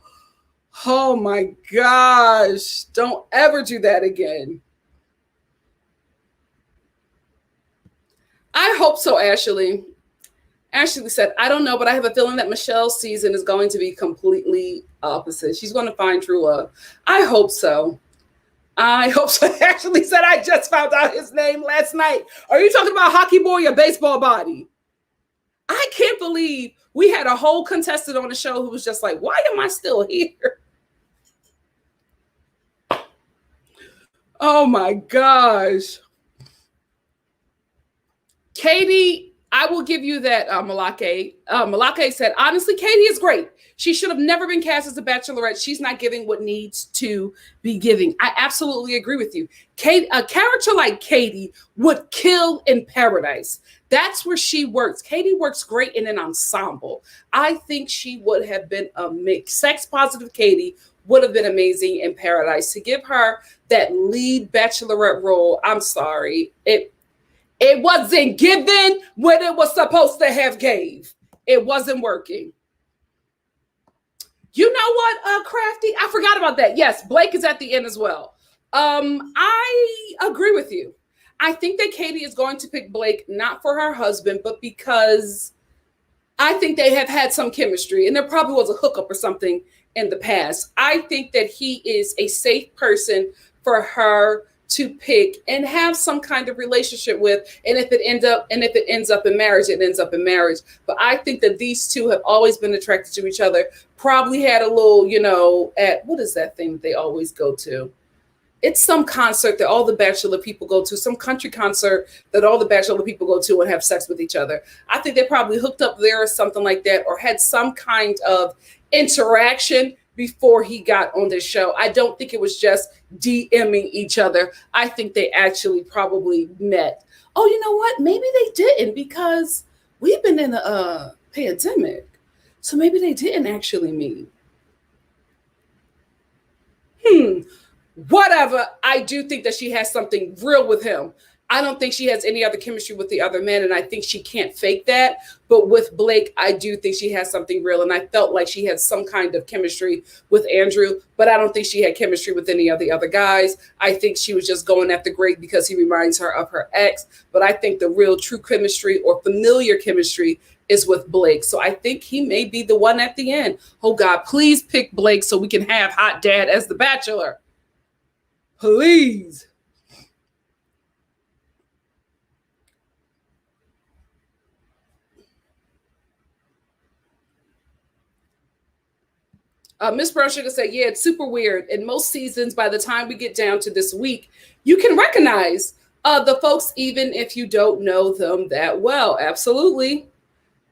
Oh my gosh. Don't ever do that again. I hope so, Ashley. Ashley said, I don't know, but I have a feeling that Michelle's season is going to be completely opposite. She's going to find true love. I hope so. I hope so. Ashley said, I just found out his name last night. Are you talking about Hockey Boy or Baseball Body? I can't believe we had a whole contestant on the show who was just like, why am I still here? Oh my gosh. Katie, I will give you that, Malake. Malake said, honestly, Katie is great. She should have never been cast as a Bachelorette. She's not giving what needs to be giving. I absolutely agree with you. Kate, a character like Katie would kill in Paradise. That's where she works. Katie works great in an ensemble. I think she would have been a mix. Sex positive Katie would have been amazing in Paradise. To give her that lead Bachelorette role, I'm sorry. It wasn't given what it was supposed to have gave. It wasn't working. You know what, Crafty? I forgot about that. Yes, Blake is at the end as well. I agree with you. I think that Katie is going to pick Blake not for her husband, but because I think they have had some chemistry and there probably was a hookup or something in the past. I think that he is a safe person for her to pick and have some kind of relationship with. And if it ends up in marriage, it ends up in marriage. But I think that these two have always been attracted to each other. Probably had a little, at what is that thing that they always go to? It's some concert that all the Bachelor people go to, some country concert that all the Bachelor people go to and have sex with each other. I think they probably hooked up there or something like that, or had some kind of interaction before he got on this show. I don't think it was just DMing each other. I think they actually probably met. Oh, you know what? Maybe they didn't because we've been in a pandemic. So maybe they didn't actually meet. Whatever. I do think that she has something real with him. I don't think she has any other chemistry with the other men, and I think she can't fake that. But with Blake, I do think she has something real, and I felt like she had some kind of chemistry with Andrew, but I don't think she had chemistry with any of the other guys. I think she was just going after Greg because he reminds her of her ex, but I think the real true chemistry or familiar chemistry is with Blake. So I think he may be the one at the end. Oh God, please pick Blake so we can have Hot Dad as the Bachelor. Please. Miss Brown Sugar said, yeah, it's super weird. In most seasons, by the time we get down to this week, you can recognize the folks, even if you don't know them that well. Absolutely.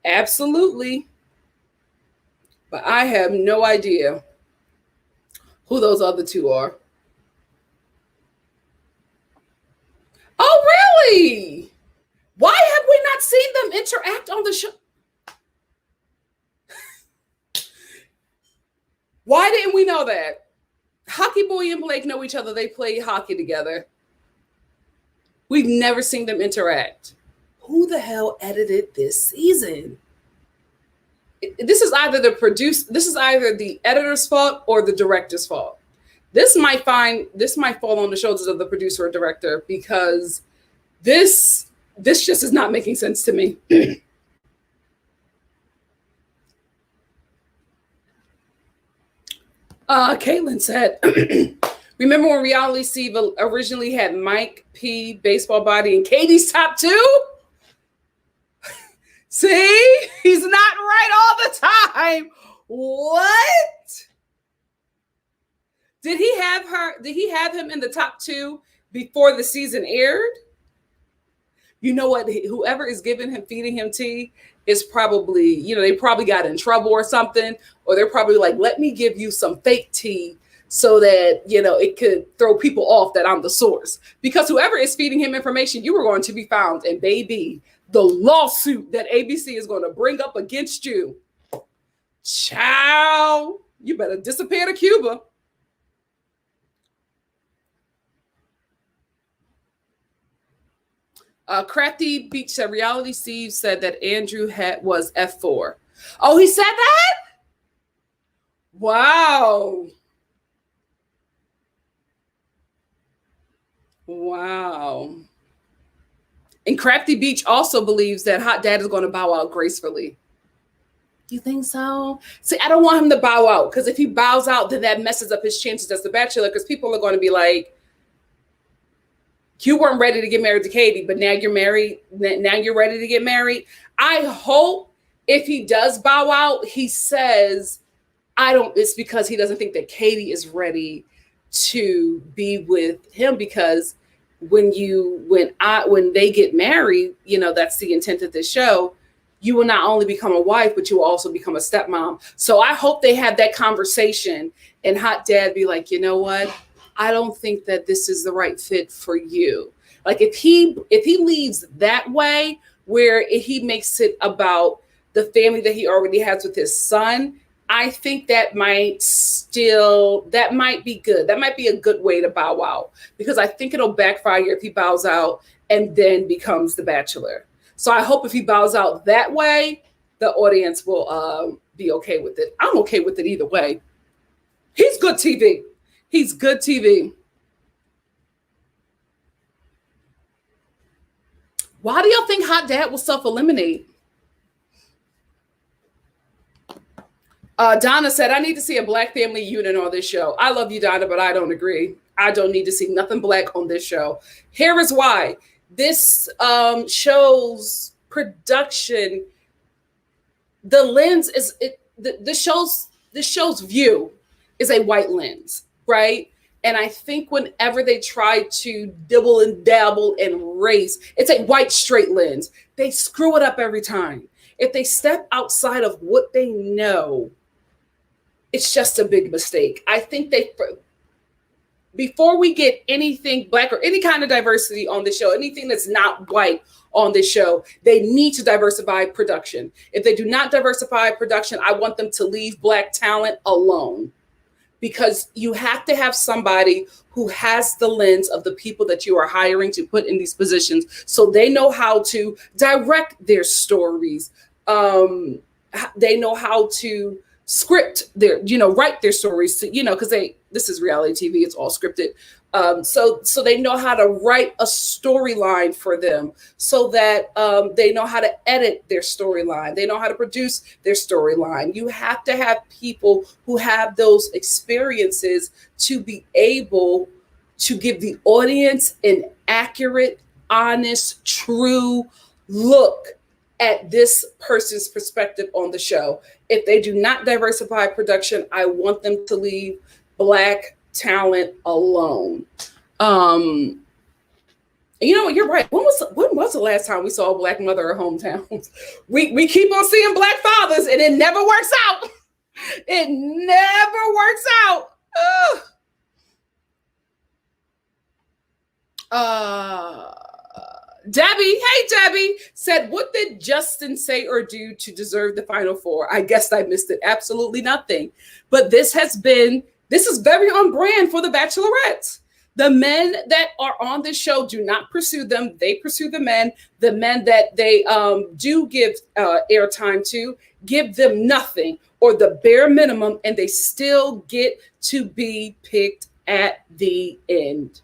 Absolutely. But I have no idea who those other two are. Oh, really? Why have we not seen them interact on the show? Why didn't we know that? Hockey Boy and Blake know each other. They play hockey together. We've never seen them interact. Who the hell edited this season? This is either the editor's fault or the director's fault. This might fall on the shoulders of the producer or director, because this just is not making sense to me. Caitlin said, remember when Reality Steve originally had Mike P, baseball body, and Katie's top two? See? He's not right all the time. What? Did he have him in the top two before the season aired? You know what? Whoever is feeding him tea is probably, they probably got in trouble or something, or they're probably like, let me give you some fake tea so that, it could throw people off that I'm the source. Because whoever is feeding him information, you are going to be found. And baby, the lawsuit that ABC is going to bring up against you, child, you better disappear to Cuba. Crafty Beach said, Reality Steve said that Andrew was F4. Oh, he said that? Wow. Wow. And Crafty Beach also believes that Hot Dad is going to bow out gracefully. You think so? See, I don't want him to bow out, because if he bows out, then that messes up his chances as the Bachelor, because people are going to be like, you weren't ready to get married to Katie, but now you're married. Now you're ready to get married. I hope if he does bow out, he says, it's because he doesn't think that Katie is ready to be with him, because when they get married, that's the intent of this show. You will not only become a wife, but you will also become a stepmom. So I hope they have that conversation and Hot Dad be like, you know what? I don't think that this is the right fit for you. Like if he leaves that way, where he makes it about the family that he already has with his son, I think that might be good. That might be a good way to bow out, because I think it'll backfire if he bows out and then becomes the Bachelor. So I hope if he bows out that way, the audience will be okay with it. I'm okay with it either way. He's good TV. He's good TV. Why do y'all think Hot Dad will self-eliminate? Donna said, I need to see a Black family unit on this show. I love you, Donna, but I don't agree. I don't need to see nothing Black on this show. Here is why. This show's production, the lens is the show's view is a white lens, right? And I think whenever they try to dibble and dabble in race, it's a white straight lens. They screw it up every time. If they step outside of what they know, it's just a big mistake. I think before we get anything Black or any kind of diversity on the show, anything that's not white on this show, they need to diversify production. If they do not diversify production, I want them to leave Black talent alone, because you have to have somebody who has the lens of the people that you are hiring to put in these positions, so they know how to direct their stories. They know how to script write their stories, because this is reality TV, it's all scripted. So they know how to write a storyline for them, so that they know how to edit their storyline. They know how to produce their storyline. You have to have people who have those experiences to be able to give the audience an accurate, honest, true look at this person's perspective on the show. If they do not diversify production, I want them to leave Black talent alone. You know what? You're right. When was the last time we saw a Black mother or hometowns? We keep on seeing Black fathers, and it never works out. It never works out. Debbie, hey Debbie, said, what did Justin say or do to deserve the Final Four? I guess I missed it. Absolutely nothing. But this is very on brand for the Bachelorettes. The men that are on this show do not pursue them. They pursue the men. The men that they do give airtime to, give them nothing or the bare minimum, and they still get to be picked at the end.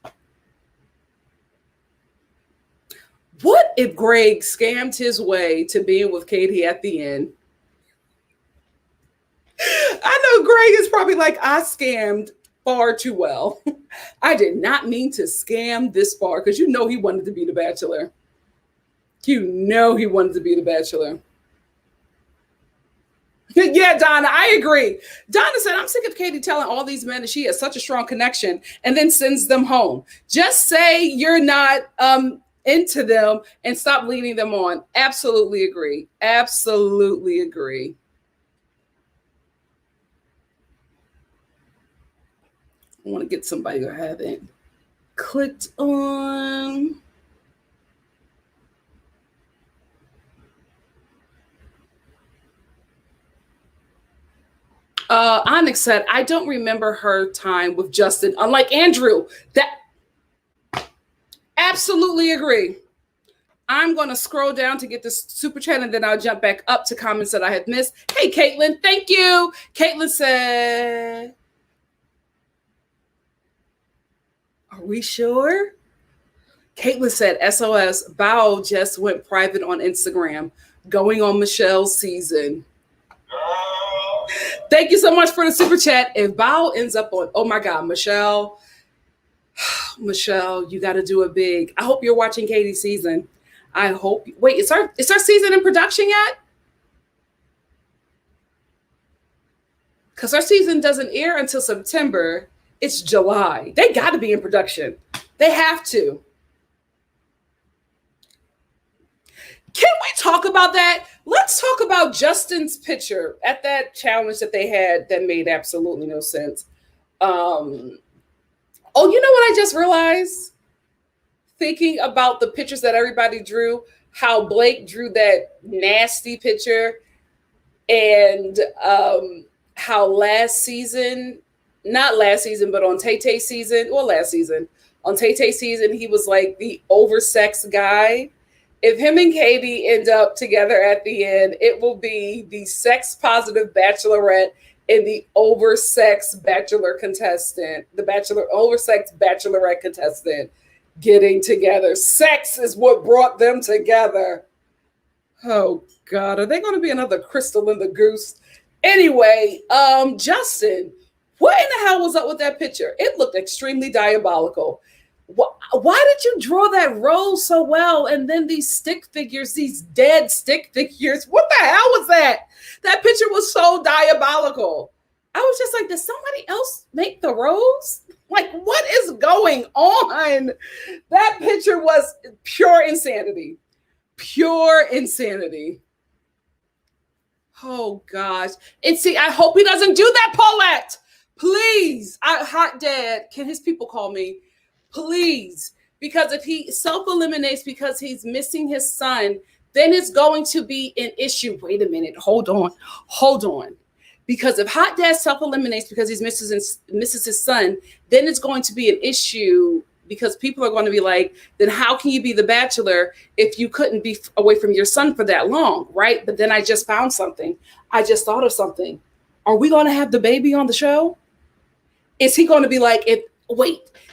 What if Greg scammed his way to being with Katie at the end? I know Greg is probably like, I scammed far too well. I did not mean to scam this far, because you know he wanted to be the Bachelor. You know he wanted to be the Bachelor. Yeah, Donna, I agree. Donna said, I'm sick of Katie telling all these men that she has such a strong connection and then sends them home. Just say you're not into them and stop leading them on. Absolutely agree. Absolutely agree. I want to get somebody who haven't clicked on. Onyx said, I don't remember her time with Justin, unlike Andrew. That absolutely agree. I'm going to scroll down to get this super chat, and then I'll jump back up to comments that I had missed. Hey, Caitlin, thank you. Caitlin said, are we sure? Caitlin said, SOS, Bao just went private on Instagram, going on Michelle's season. Thank you so much for the super chat. If Bao ends up on, oh my God, Michelle, you got to do it big. I hope you're watching Katie's season. I hope. Wait, is our season in production yet? Because our season doesn't air until September. It's July. They got to be in production. They have to. Can we talk about that? Let's talk about Justin's picture at that challenge that they had that made absolutely no sense. Oh, you know what I just realized? Thinking about the pictures that everybody drew, how Blake drew that nasty picture, and how last season, not last season, but on Tay-Tay season, well, last season, on Tay-Tay season, he was like the oversexed guy. If him and Katie end up together at the end, it will be the sex positive Bachelorette and the oversexed Bachelor contestant, the oversexed Bachelorette contestant getting together. Sex is what brought them together. Oh God, are they going to be another Crystal and the Goose? Anyway, Justin, what in the hell was up with that picture? It looked extremely diabolical. Why did you draw that rose so well? And then these stick figures, these dead stick figures, what the hell was that? That picture was so diabolical. I was just like, did somebody else make the rose? Like, what is going on? That picture was pure insanity. Pure insanity. Oh, gosh. And see, I hope he doesn't do that, Paulette. Please. Hot Dad, can his people call me? Please, because if he self-eliminates because he's missing his son, then it's going to be an issue. Wait a minute. Hold on. Because if Hot Dad self-eliminates because he misses his son, then it's going to be an issue, because people are going to be like, then how can you be the Bachelor if you couldn't be away from your son for that long, right? But then I just found something. I just thought of something. Are we going to have the baby on the show? Is he going to be like,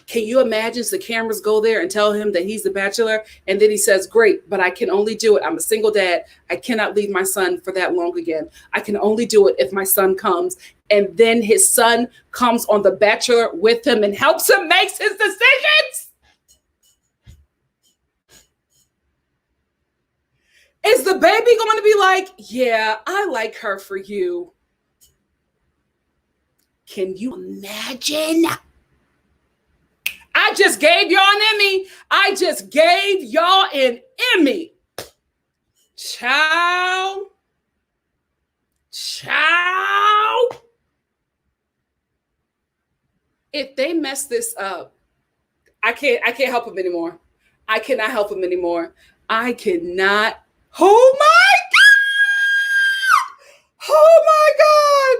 can you imagine the cameras go there and tell him that he's the Bachelor? And then he says, great, but I can only do it. I'm a single dad. I cannot leave my son for that long again. I can only do it if my son comes. And then his son comes on The Bachelor with him and helps him make his decisions. Is the baby going to be like, yeah, I like her for you? Can you imagine? I just gave y'all an Emmy. I just gave y'all an Emmy. Ciao. Ciao. If they mess this up, I can't help them anymore. I cannot help them anymore. I cannot. Oh my God! Oh my God!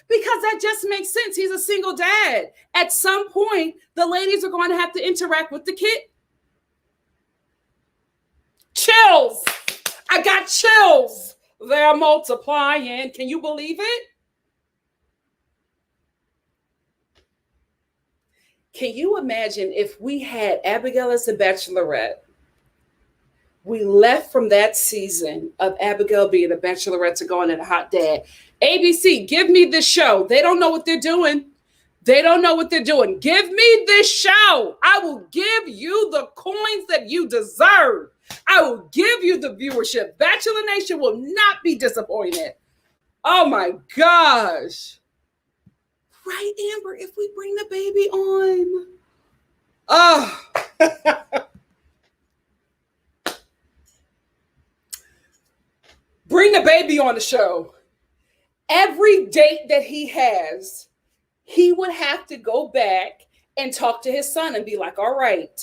Because that just makes sense. He's a single dad. At some point, the ladies are going to have to interact with the kid. Chills. I got chills. They're multiplying. Can you believe it? Can you imagine if we had Abigail as a Bachelorette? We left from that season of Abigail being a Bachelorette to going in a hot dad. ABC, give me this show. They don't know what they're doing. They don't know what they're doing. Give me this show. I will give you the coins that you deserve. I will give you the viewership. Bachelor Nation will not be disappointed. Oh my gosh. Right, Amber, if we bring the baby on. Oh. Bring the baby on the show. Every date that he has, he would have to go back and talk to his son and be like, all right,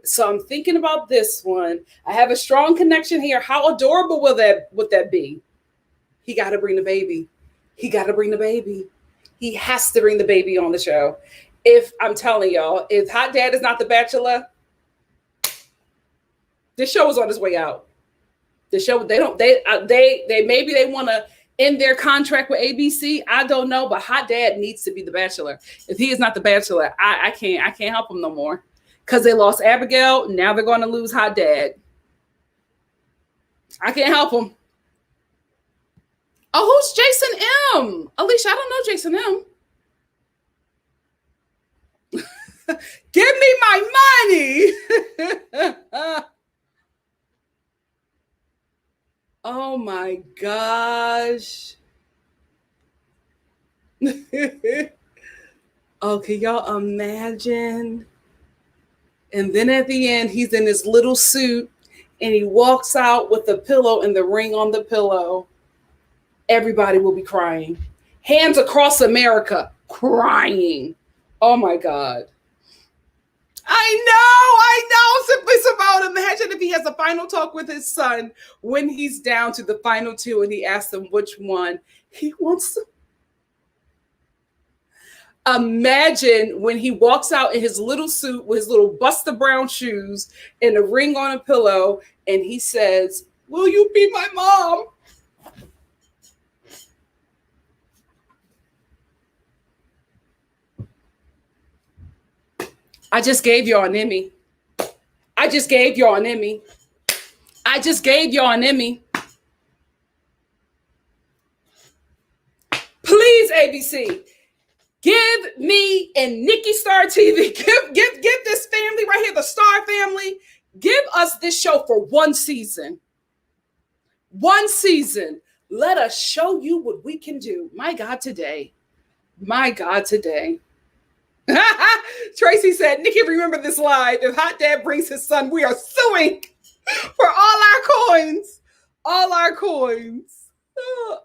so I'm thinking about this one. I have a strong connection here. How adorable would that be? He got to bring the baby. He got to bring the baby. He has to bring the baby on the show. If I'm telling y'all, if Hot Dad is not the Bachelor, this show is on its way out. The show, they maybe they want to end their contract with ABC. I don't know, but Hot Dad needs to be the Bachelor. If he is not the Bachelor, I can't help him no more. Because they lost Abigail, now they're going to lose Hot Dad. I can't help him. Oh, who's Jason M? Alicia, I don't know Jason M. Give me my money. Oh my gosh. Oh, can y'all imagine? And then at the end, he's in his little suit and he walks out with the pillow and the ring on the pillow. Everybody will be crying. Hands across America, crying. Oh my God. I know. Simply Simone. Imagine if he has a final talk with his son when he's down to the final two and he asks him which one he wants to. Imagine when he walks out in his little suit with his little Buster Brown shoes and a ring on a pillow and he says, will you be my mom? I just gave y'all an Emmy. I just gave y'all an Emmy. I just gave y'all an Emmy. Please, ABC, give me and NikkiStar TV, give this family right here, the Star family, give us this show for one season. One season. Let us show you what we can do. My God, today. My God, today. Tracy said, Nikki, remember this live. If Hot Dad brings his son, we are suing for all our coins. All our coins.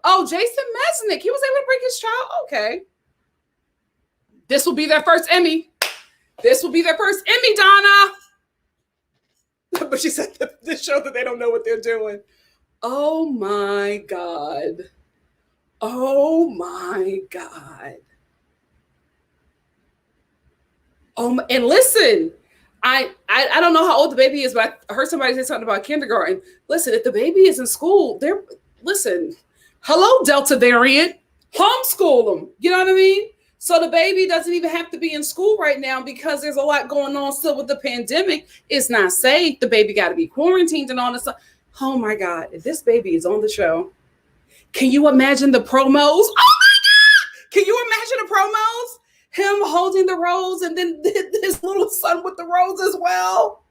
Oh, Jason Mesnick. He was able to bring his child. Okay. This will be their first Emmy. This will be their first Emmy, Donna. But she said this show that they don't know what they're doing. Oh my God. Oh my God. And listen, I don't know how old the baby is, but I heard somebody say something about kindergarten. Listen, if the baby is in school, hello, Delta variant, homeschool them. You know what I mean? So the baby doesn't even have to be in school right now because there's a lot going on still with the pandemic. It's not safe. The baby got to be quarantined and all this stuff. Oh my God, if this baby is on the show, can you imagine the promos? Oh my God! Can you imagine the promos? Him holding the rose and then his little son with the rose as well.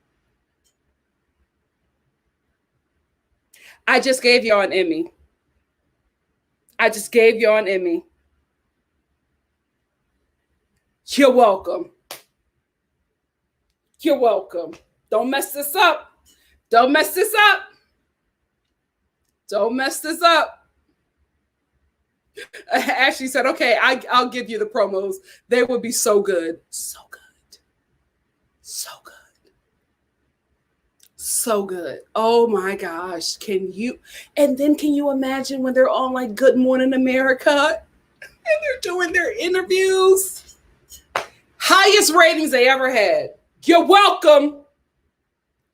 I just gave y'all an Emmy. I just gave y'all an Emmy. You're welcome. You're welcome. Don't mess this up. Don't mess this up. Don't mess this up. Ashley said, okay, I'll give you the promos. They would be so good. So good. So good. So good. Oh my gosh. Can you imagine when they're on like Good Morning America and they're doing their interviews? Highest ratings they ever had. You're welcome.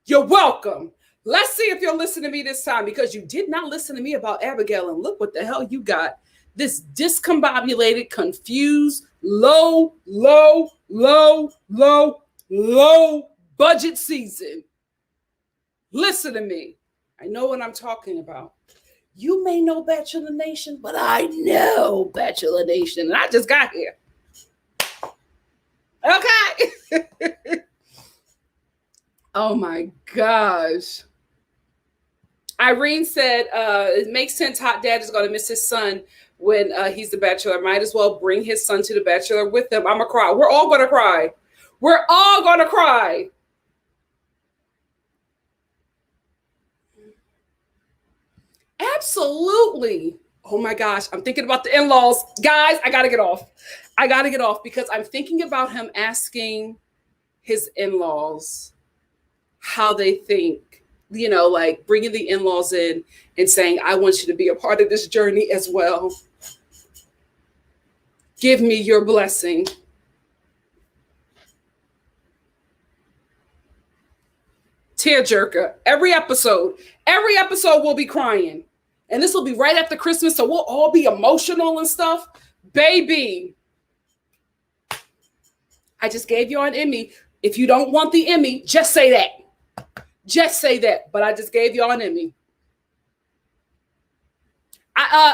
You're welcome. Let's see if you'll listen to me this time, because you did not listen to me about Abigail, and look what the hell you got. This discombobulated, confused, low budget season. Listen to me. I know what I'm talking about. You may know Bachelor Nation, but I know Bachelor Nation, and I just got here. Okay. Oh my gosh. Irene said, it makes sense Hot Dad is going to miss his son when he's the Bachelor. Might as well bring his son to the Bachelor with him. I'm going to cry. We're all going to cry. We're all going to cry. Absolutely. Oh my gosh. I'm thinking about the in-laws. Guys, I got to get off. I got to get off because I'm thinking about him asking his in-laws how they think, you know, like bringing the in-laws in and saying, I want you to be a part of this journey as well. Give me your blessing. Tearjerker. Every episode we'll be crying. And this will be right after Christmas, so we'll all be emotional and stuff. Baby, I just gave you an Emmy. If you don't want the Emmy, just say that. Just say that. But I just gave y'all an Emmy.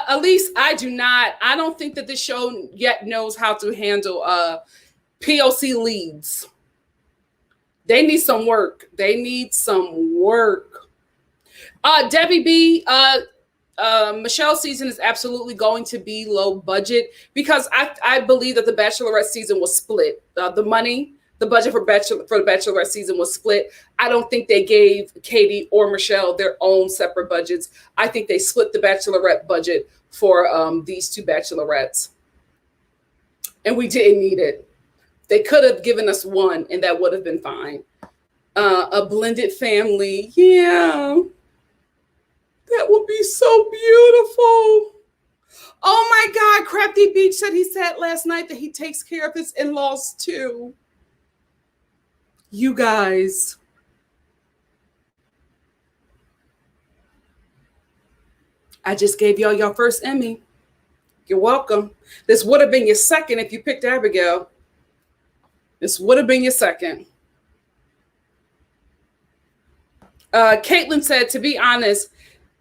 Elise, I don't think that this show yet knows how to handle POC leads. They need some work. Debbie B, Michelle's season is absolutely going to be low budget because I believe that the Bachelorette season was split. The budget for the Bachelorette season was split. I don't think they gave Katie or Michelle their own separate budgets. I think they split the Bachelorette budget for these two Bachelorettes. And we didn't need it. They could have given us one and that would have been fine. A blended family. Yeah. That would be so beautiful. Oh my God. Crafty Beach said he said last night that he takes care of his in-laws too. You guys. I just gave y'all your first Emmy. You're welcome. This would have been your second if you picked Abigail. This would have been your second. Caitlin said, to be honest,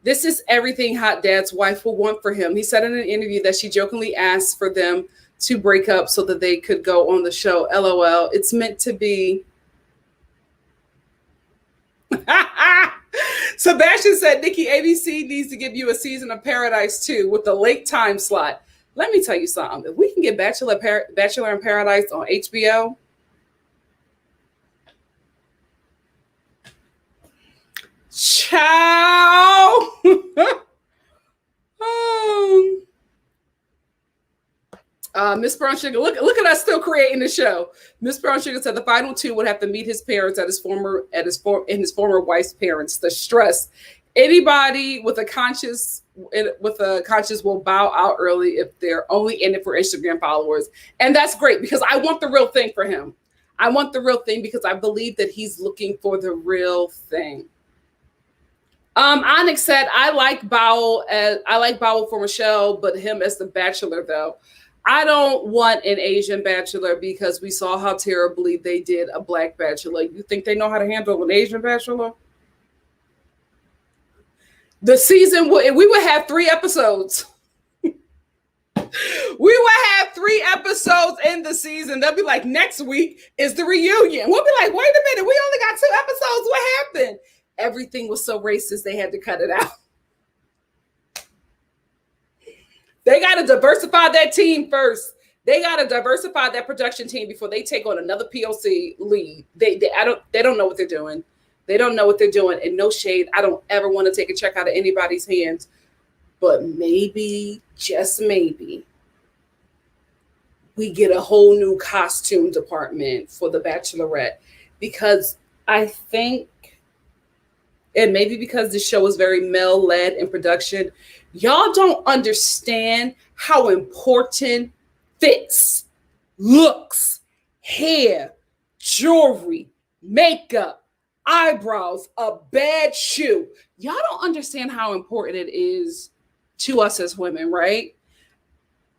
this is everything Hot Dad's wife will want for him. He said in an interview that she jokingly asked for them to break up so that they could go on the show. LOL. It's meant to be. Sebastian said, Nikki, ABC needs to give you a season of Paradise too with the late time slot. Let me tell you something. If we can get Bachelor in Paradise on HBO, ciao. Miss Brown Sugar, look at us still creating the show. Miss Brown Sugar said the final two would have to meet his parents at his former wife's parents. The stress. Anybody with a conscience will bow out early if they're only in it for Instagram followers. And that's great because I want the real thing for him. I want the real thing because I believe that he's looking for the real thing. Onyx said, I like Bowell for Michelle, but him as the Bachelor though. I don't want an Asian Bachelor because we saw how terribly they did a Black Bachelor. You think they know how to handle an Asian Bachelor? The season, we would have 3 episodes. We would have 3 episodes in the season. They'll be like, next week is the reunion. We'll be like, wait a minute, we only got 2 episodes. What happened? Everything was so racist, they had to cut it out. They got to diversify that team first. They got to diversify that production team before they take on another POC lead. They don't know what they're doing. They don't know what they're doing. And no shade, I don't ever want to take a check out of anybody's hands. But maybe, just maybe, we get a whole new costume department for the Bachelorette, because I think, and maybe because the show is very male-led in production, y'all don't understand how important fits, looks, hair, jewelry, makeup, eyebrows, a bad shoe. Y'all don't understand how important it is to us as women, right?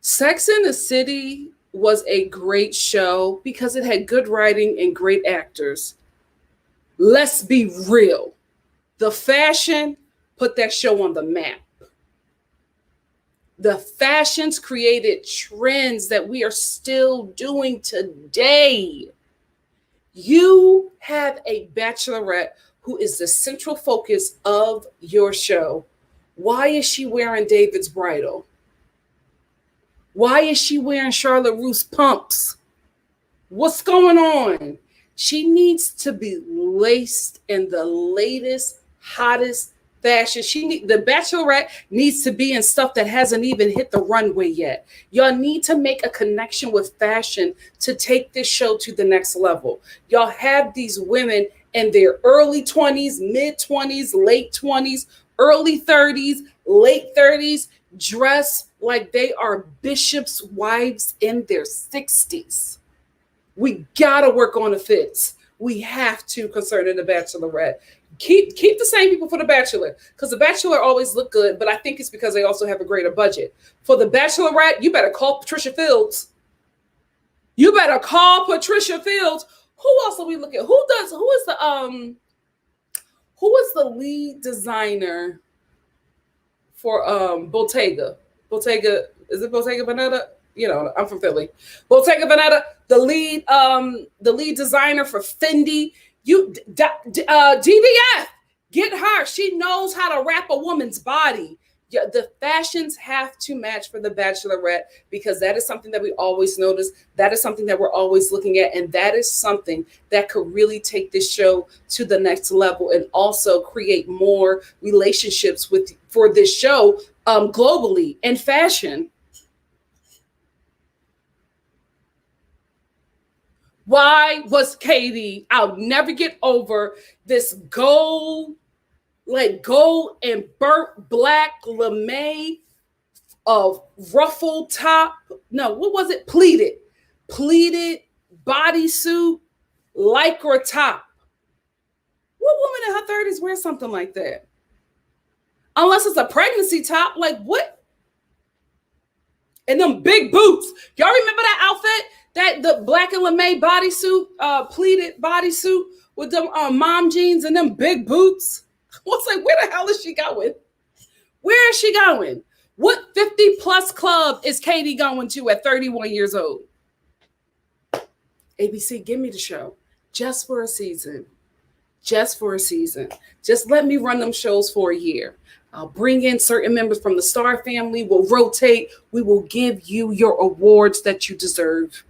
Sex and the City was a great show because it had good writing and great actors. Let's be real. The fashion put that show on the map. The fashions created trends that we are still doing today. You have a Bachelorette who is the central focus of your show. Why is she wearing David's bridal? Why is she wearing Charlotte Russe pumps? What's going on? She needs to be laced in the latest, hottest fashion. The Bachelorette needs to be in stuff that hasn't even hit the runway yet. Y'all need to make a connection with fashion to take this show to the next level. Y'all have these women in their early 20s, mid 20s, late 20s, early 30s, late 30s, dress like they are bishops' wives in their 60s. We gotta work on the fits. We have to concerning the Bachelorette. Keep the same people for the Bachelor, because the Bachelor always look good, but I think it's because they also have a greater budget. For the Bachelorette, you better call Patricia Fields. You better call Patricia Fields. Who else are we looking at? Who is the lead designer for Bottega? Bottega, is it Bottega Veneta? You know, I'm from Philly. Bottega Veneta, the lead designer for Fendi. DVF, get her. She knows how to wrap a woman's body. Yeah, the fashions have to match for the Bachelorette, because that is something that we always notice. That is something that we're always looking at. And that is something that could really take this show to the next level and also create more relationships for this show globally in fashion. Why was Katie? I'll never get over this gold and burnt black lame of ruffled top. No, what was it? Pleated bodysuit, lycra top. What woman in her 30s wears something like that? Unless it's a pregnancy top. Like what? And them big boots. Y'all remember that outfit? The black and lame bodysuit, pleated bodysuit with them mom jeans and them big boots. I was like, where the hell is she going? Where is she going? What 50 plus club is Katie going to at 31 years old? ABC, give me the show just for a season. Just for a season. Just let me run them shows for a year. I'll bring in certain members from the Star family. We'll rotate. We will give you your awards that you deserve.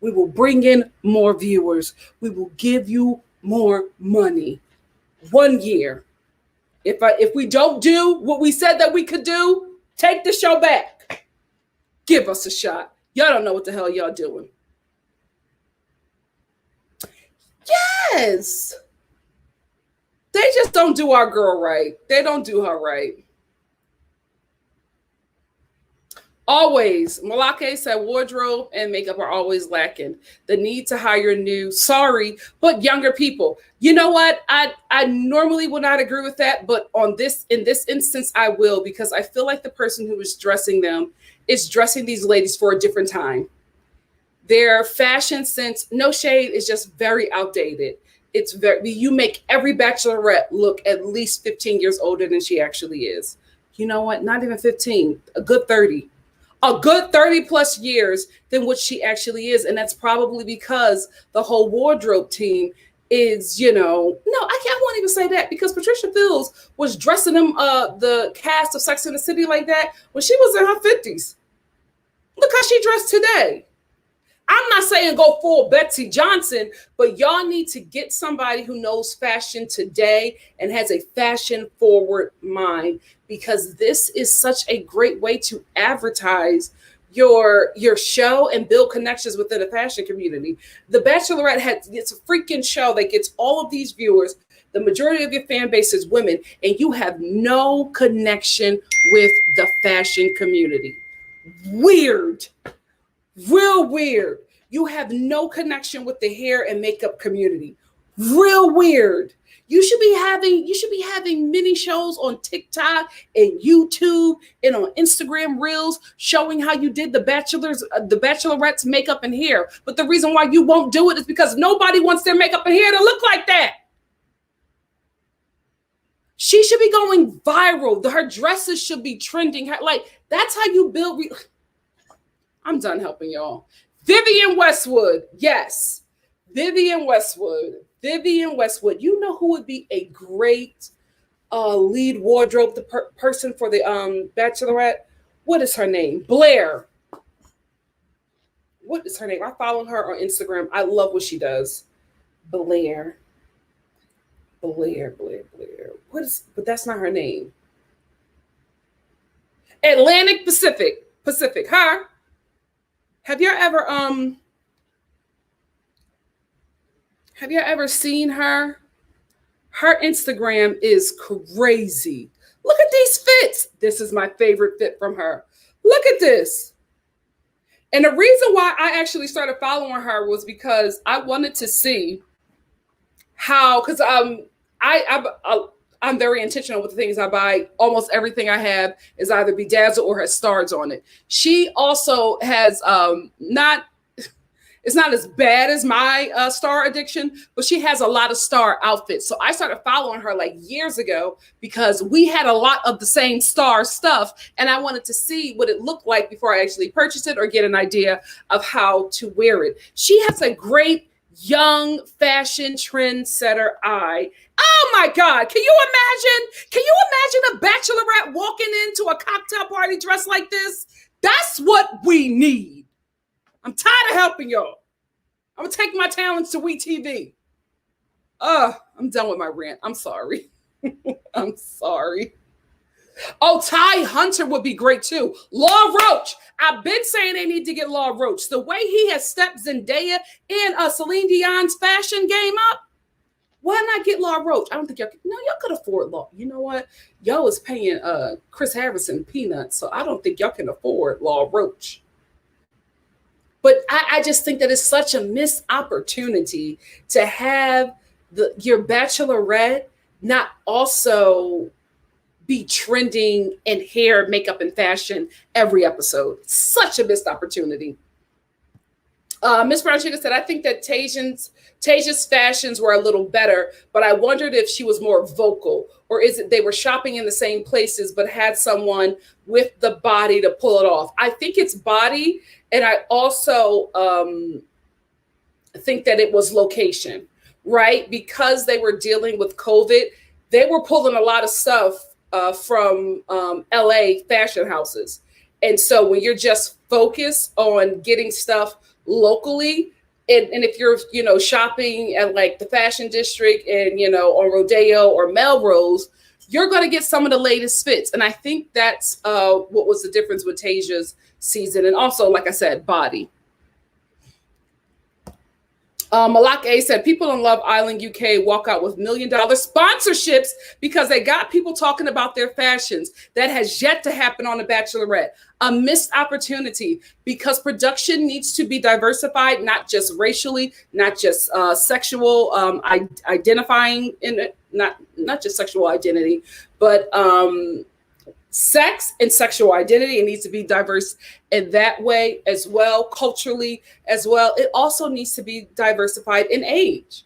We will bring in more viewers. We will give you more money. 1 year. If we don't do what we said that we could do, take the show back. Give us a shot. Y'all don't know what the hell y'all doing. Yes. They just don't do our girl right. They don't do her right. Always, Malake said wardrobe and makeup are always lacking. The need to hire new, sorry, but younger people. You know what? I normally would not agree with that, but in this instance, I will, because I feel like the person who is dressing them is dressing these ladies for a different time. Their fashion sense, no shade, is just very outdated. You make every Bachelorette look at least 15 years older than she actually is. You know what? Not even 15, a good 30. A good 30 plus years than what she actually is. And that's probably because the whole wardrobe team is, no, I won't even say that, because Patricia Fields was dressing them, the cast of Sex and the City like that when she was in her 50s. Look how she dressed today. I'm not saying go full Betsy Johnson, but y'all need to get somebody who knows fashion today and has a fashion forward mind, because this is such a great way to advertise your show and build connections within the fashion community. The Bachelorette it's a freaking show that gets all of these viewers. The majority of your fan base is women, and you have no connection with the fashion community. Weird. Real weird. You have no connection with the hair and makeup community. Real weird. You should be having mini shows on TikTok and YouTube and on Instagram Reels showing how you did the Bachelorettes makeup and hair. But the reason why you won't do it is because nobody wants their makeup and hair to look like that. She should be going viral. Her dresses should be trending. Like, that's how you build. I'm done helping y'all. Vivienne Westwood. Yes. Vivienne Westwood. You know who would be a great lead wardrobe person for the Bachelorette? What is her name? Blair. What is her name? I follow her on Instagram. I love what she does. Blair. But that's not her name. Atlantic Pacific. Her. Have you ever seen her? Her Instagram is crazy. Look at these fits. This is my favorite fit from her. Look at this. And the reason why I actually started following her was because I wanted to see how, because I'm very intentional with the things I buy. Almost everything I have is either bedazzled or has stars on it. She also has it's not as bad as my star addiction, but she has a lot of star outfits. So I started following her like years ago because we had a lot of the same star stuff, and I wanted to see what it looked like before I actually purchased it or get an idea of how to wear it. She has a great young fashion trendsetter eye. Oh my God. Can you imagine a Bachelorette walking into a cocktail party dressed like this? That's what we need. I'm tired of helping y'all. I'm going to take my talents to WeTV. I'm done with my rant. I'm sorry. I'm sorry. Oh, Ty Hunter would be great too. Law Roach. I've been saying they need to get Law Roach. The way he has stepped Zendaya and Celine Dion's fashion game up, why not get Law Roach? I don't think y'all could afford Law. You know what? Y'all is paying Chris Harrison peanuts, so I don't think y'all can afford Law Roach. But I just think that it's such a missed opportunity to have your Bachelorette not also be trending in hair, makeup, and fashion every episode. Such a missed opportunity. Miss Brown Sugar said, I think that Tasia's fashions were a little better, but I wondered if she was more vocal, or is it they were shopping in the same places but had someone with the body to pull it off? I think it's body, and I also think that it was location, right? Because they were dealing with COVID, they were pulling a lot of stuff from LA fashion houses. And so when you're just focused on getting stuff locally, and if you're, shopping at like the fashion district and, on Rodeo or Melrose, you're going to get some of the latest fits. And I think that's what was the difference with Tasia's season. And also, like I said, body. Malak A said, people in Love Island UK walk out with $1 million sponsorships because they got people talking about their fashions. That has yet to happen on The Bachelorette. A missed opportunity, because production needs to be diversified, not just racially, not just sexual identifying, in it, not just sexual identity, but sex and sexual identity. It needs to be diverse in that way as well, culturally as well. It also needs to be diversified in age.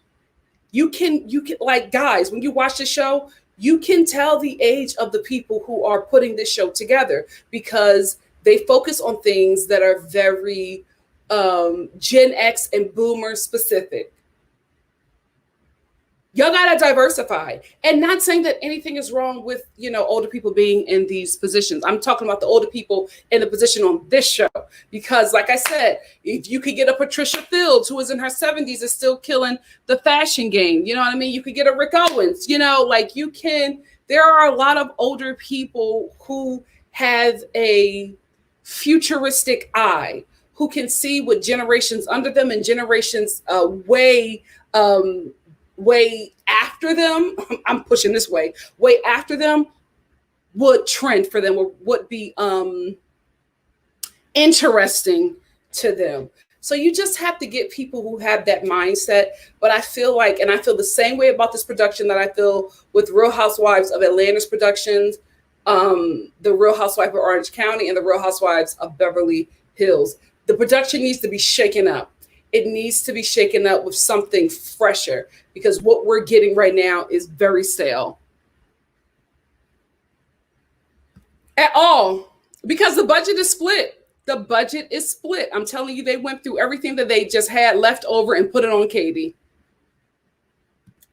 You can like, guys, when you watch the show, you can tell the age of the people who are putting this show together, because they focus on things that are very Gen X and Boomer specific. Y'all gotta diversify. And not saying that anything is wrong with, older people being in these positions. I'm talking about the older people in the position on this show. Because like I said, if you could get a Patricia Fields who is in her 70s is still killing the fashion game. You know what I mean? You could get a Rick Owens, like you can, there are a lot of older people who have a futuristic eye, who can see what generations under them and generations way after them, I'm pushing this way after them would trend for them, or would be interesting to them. So you just have to get people who have that mindset. But I feel like, and I feel the same way about this production that I feel with Real Housewives of Atlanta's productions, the Real Housewife of Orange County, and the Real Housewives of Beverly Hills. The production needs to be shaken up. It needs to be shaken up with something fresher, because what we're getting right now is very stale. At all. Because the budget is split. The budget is split. I'm telling you, they went through everything that they just had left over and put it on Katie.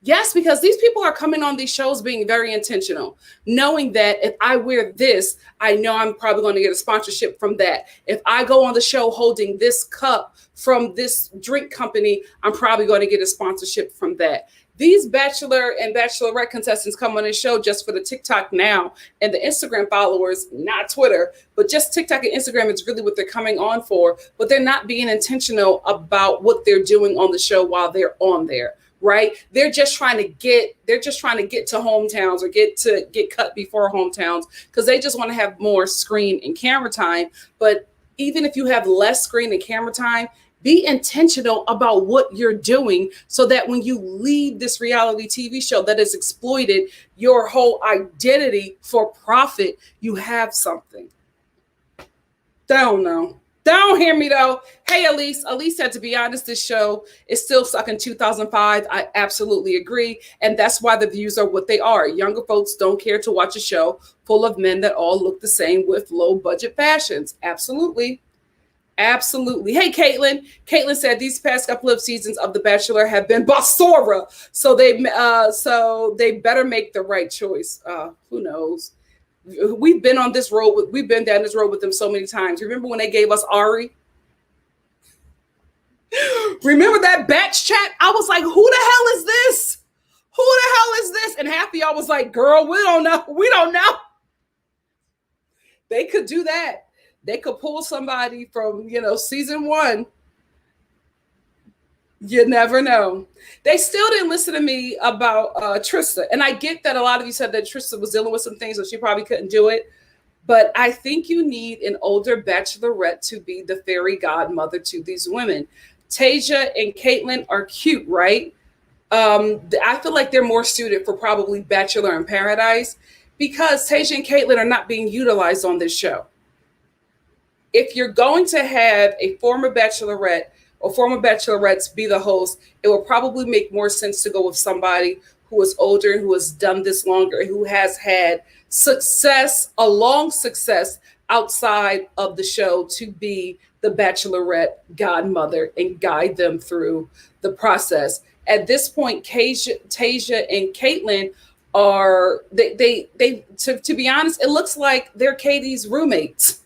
Yes, because these people are coming on these shows being very intentional, knowing that if I wear this, I know I'm probably going to get a sponsorship from that. If I go on the show holding this cup from this drink company, I'm probably going to get a sponsorship from that. These Bachelor and Bachelorette contestants come on this show just for the TikTok now and the Instagram followers, not Twitter, but just TikTok and Instagram is really what they're coming on for. But they're not being intentional about what they're doing on the show while they're on there. Right? They're just trying to get to hometowns, or get cut before hometowns, because they just want to have more screen and camera time. But even if you have less screen and camera time, be intentional about what you're doing, so that when you leave this reality TV show that has exploited your whole identity for profit, you have something. Don't know. Don't hear me though. Hey, Elise. Elise said, to be honest, this show is still stuck in 2005. I absolutely agree. And that's why the views are what they are. Younger folks don't care to watch a show full of men that all look the same with low budget fashions. Absolutely. Absolutely. Hey, Caitlin. Caitlin said these past couple of seasons of The Bachelor have been basura. So they better make the right choice. Who knows? We've been down this road with them so many times. Remember when they gave us Ari? Remember that batch chat? I was like, who the hell is this? Who the hell is this? And half of y'all was like, girl, we don't know. We don't know. They could do that. They could pull somebody from, season 1. You never know. They still didn't listen to me about Trista. And I get that a lot of you said that Trista was dealing with some things, so she probably couldn't do it. But I think you need an older Bachelorette to be the fairy godmother to these women. Tasia and Caitlin are cute, right? I feel like they're more suited for probably Bachelor in Paradise, because Tasia and Caitlin are not being utilized on this show. If you're going to have a former Bachelorette or former Bachelorettes be the host, it will probably make more sense to go with somebody who is older and who has done this longer, who has had a long success outside of the show, to be the Bachelorette godmother and guide them through the process. At this point, Tasia and Caitlin are, to be honest, it looks like they're Katie's roommates.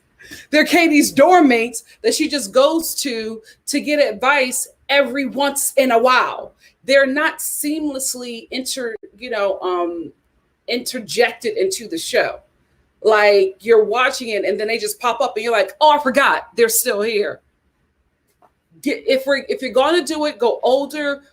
They're Katie's dorm mates that she just goes to get advice every once in a while. They're not seamlessly interjected into the show. Like, you're watching it and then they just pop up and you're like, oh, I forgot they're still here. If you're going to do it, go older.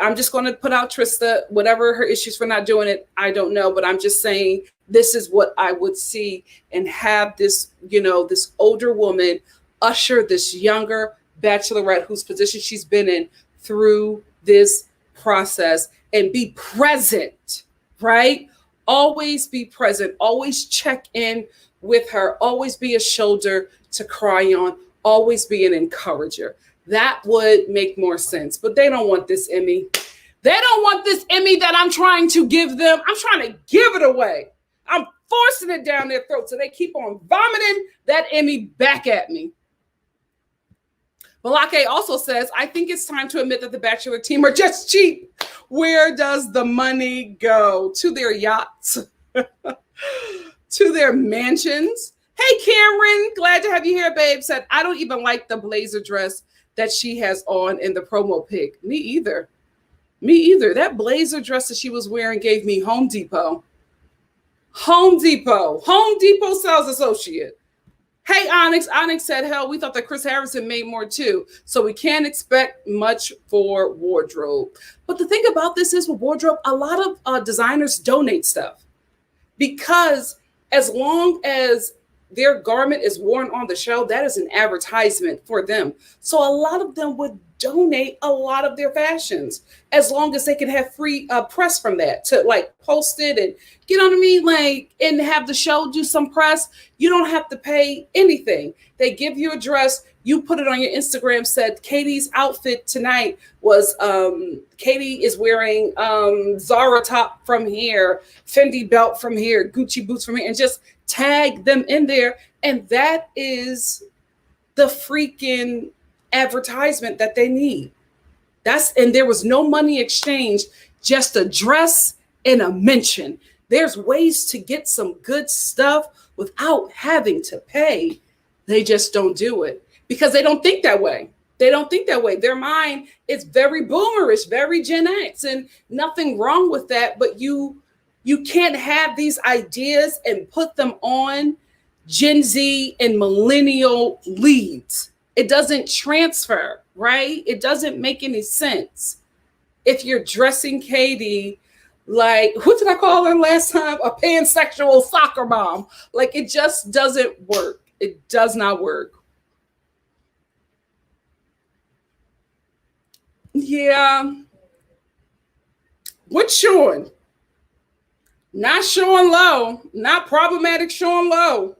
I'm just going to put out Trista, whatever her issues for not doing it, I don't know, but I'm just saying this is what I would see, and have this, this older woman usher this younger Bachelorette whose position she's been in through this process, and be present, right? Always be present, always check in with her, always be a shoulder to cry on, always be an encourager. That would make more sense, but they don't want this Emmy. They don't want this Emmy that I'm trying to give them. I'm trying to give it away. I'm forcing it down their throat, so they keep on vomiting that Emmy back at me. Balake also says, I think it's time to admit that the Bachelor team are just cheap. Where does the money go? To their yachts, to their mansions. Hey, Cameron, glad to have you here, babe. Said, I don't even like the blazer dress that she has on in the promo pic. Me either. Me either. That blazer dress that she was wearing gave me Home Depot. Home Depot. Home Depot sales associate. Hey, Onyx. Onyx said, hell, we thought that Chris Harrison made more too. So we can't expect much for wardrobe. But the thing about this is with wardrobe, a lot of designers donate stuff. Because as long as their garment is worn on the show, that is an advertisement for them. So a lot of them would donate a lot of their fashions as long as they can have free press from that to like post it and, you know what I mean? Like, and have the show do some press. You don't have to pay anything. They give you a dress. You put it on your Instagram, said Katie's outfit tonight was, Katie is wearing Zara top from here, Fendi belt from here, Gucci boots from here, and just tag them in there. And that is the freaking advertisement that they need. And there was no money exchanged, just a dress and a mention. There's ways to get some good stuff without having to pay. They just don't do it because they don't think that way. They don't think that way. Their mind is very boomerish, very Gen X, and nothing wrong with that. But you can't have these ideas and put them on Gen Z and millennial leads. It doesn't transfer, right? It doesn't make any sense. If you're dressing Katie like, what did I call her last time? A pansexual soccer mom. Like, it just doesn't work. It does not work. Yeah. What's Sean? Not Sean Lowe. Not problematic Sean Lowe.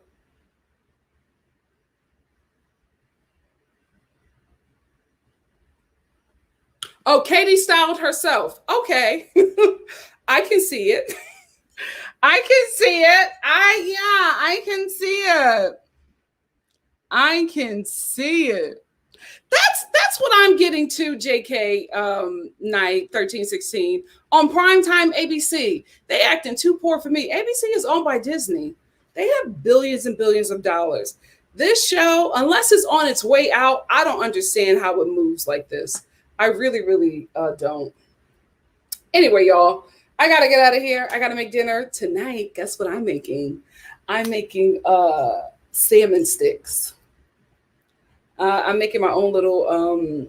Oh, Katie styled herself. Okay. I can see it. I can see it. I can see it. I can see it. That's what I'm getting to, JK Night 1316 on primetime ABC. They acting too poor for me. ABC is owned by Disney. They have billions and billions of dollars. This show, unless it's on its way out, I don't understand how it moves like this. I really, really don't. Anyway, y'all, I got to get out of here. I got to make dinner tonight. Guess what I'm making? I'm making salmon sticks. I'm making my own little,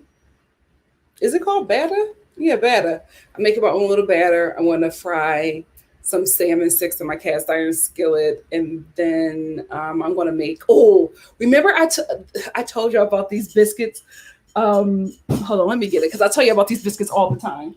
is it called batter? Yeah, batter. I'm making my own little batter. I want to fry some salmon sticks in my cast iron skillet. And then I'm going to make, remember I told you about these biscuits? Hold on, let me get it because I tell you about these biscuits all the time.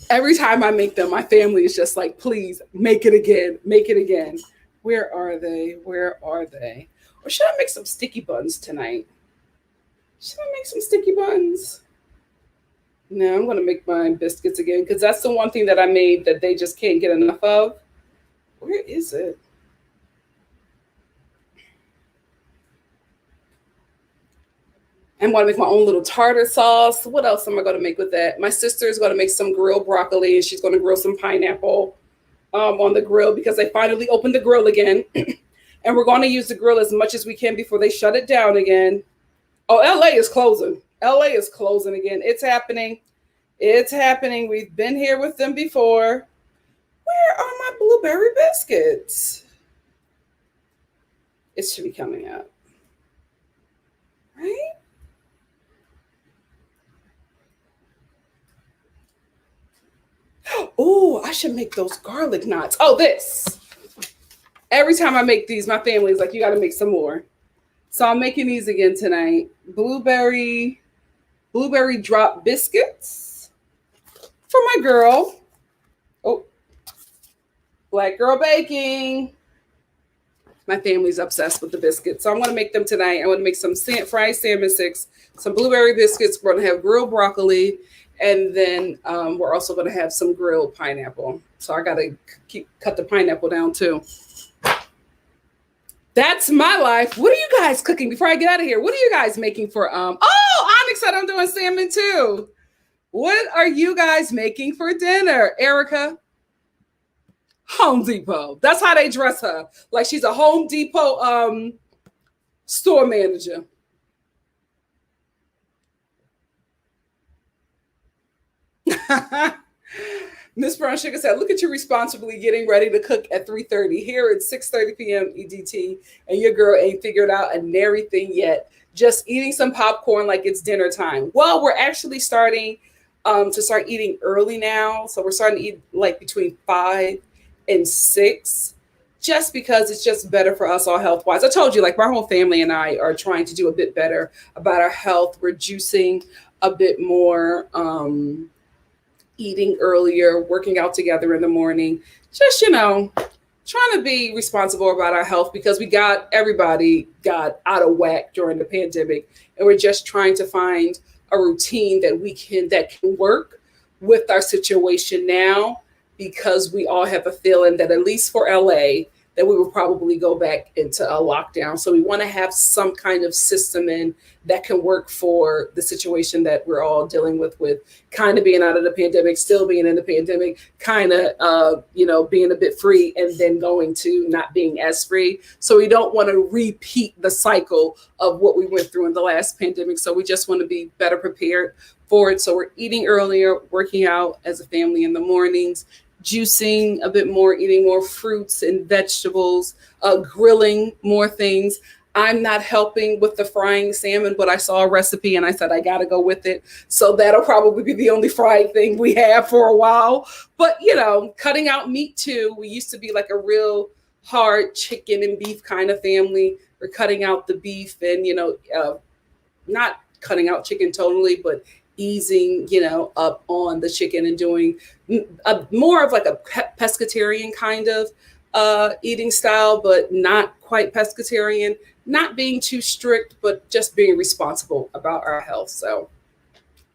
Every time I make them, my family is just like, please make it again, make it again. Where are they? Where are they? Or should I make some sticky buns tonight? Should I make some sticky buns? No, I'm going to make my biscuits again because that's the one thing that I made that they just can't get enough of. Where is it? I'm going to make my own little tartar sauce. What else am I going to make with that? My sister is going to make some grilled broccoli and she's going to grill some pineapple on the grill because they finally opened the grill again. And we're going to use the grill as much as we can before they shut it down again. Oh, LA is closing. LA is closing again. It's happening. It's happening. We've been here with them before. Where are my blueberry biscuits? It should be coming up. Right? Oh, I should make those garlic knots. Oh, this. Every time I make these, my family is like, you got to make some more. So I'm making these again tonight. Blueberry drop biscuits for my girl. Oh, Black girl baking. My family's obsessed with the biscuits. So I'm going to make them tonight. I want to make some fried salmon sticks, some blueberry biscuits. We're going to have grilled broccoli. And then we're also going to have some grilled pineapple. So I got to cut the pineapple down too. That's my life. What are you guys cooking before I get out of here? What are you guys making for Onyx said I'm doing salmon too. What are you guys making for dinner, Erica? Home Depot. That's how they dress her. Like she's a Home Depot store manager. Miss Brown Sugar said, look at you responsibly getting ready to cook at 3:30. Here it's 6:30 p.m. EDT, and your girl ain't figured out a nary thing yet. Just eating some popcorn like it's dinner time. Well, we're actually starting to start eating early now. So we're starting to eat like between 5 and 6, just because it's just better for us all health-wise. I told you, like my whole family and I are trying to do a bit better about our health. We're juicing a bit more, eating earlier, working out together in the morning, just, trying to be responsible about our health because everybody got out of whack during the pandemic. And we're just trying to find a routine that can work with our situation now, because we all have a feeling that at least for LA, that we will probably go back into a lockdown. So we want to have some kind of system in that can work for the situation that we're all dealing with kind of being out of the pandemic, still being in the pandemic, kind of, being a bit free and then going to not being as free. So we don't want to repeat the cycle of what we went through in the last pandemic. So we just want to be better prepared for it. So we're eating earlier, working out as a family in the mornings, juicing a bit more, eating more fruits and vegetables, grilling more things. I'm not helping with the frying salmon, but I saw a recipe and I said, I got to go with it. So that'll probably be the only fried thing we have for a while. But, cutting out meat too. We used to be like a real hard chicken and beef kind of family. We're cutting out the beef and, not cutting out chicken totally, but easing, up on the chicken and doing more of like a pescatarian kind of eating style, but not quite pescatarian, not being too strict, but just being responsible about our health. So,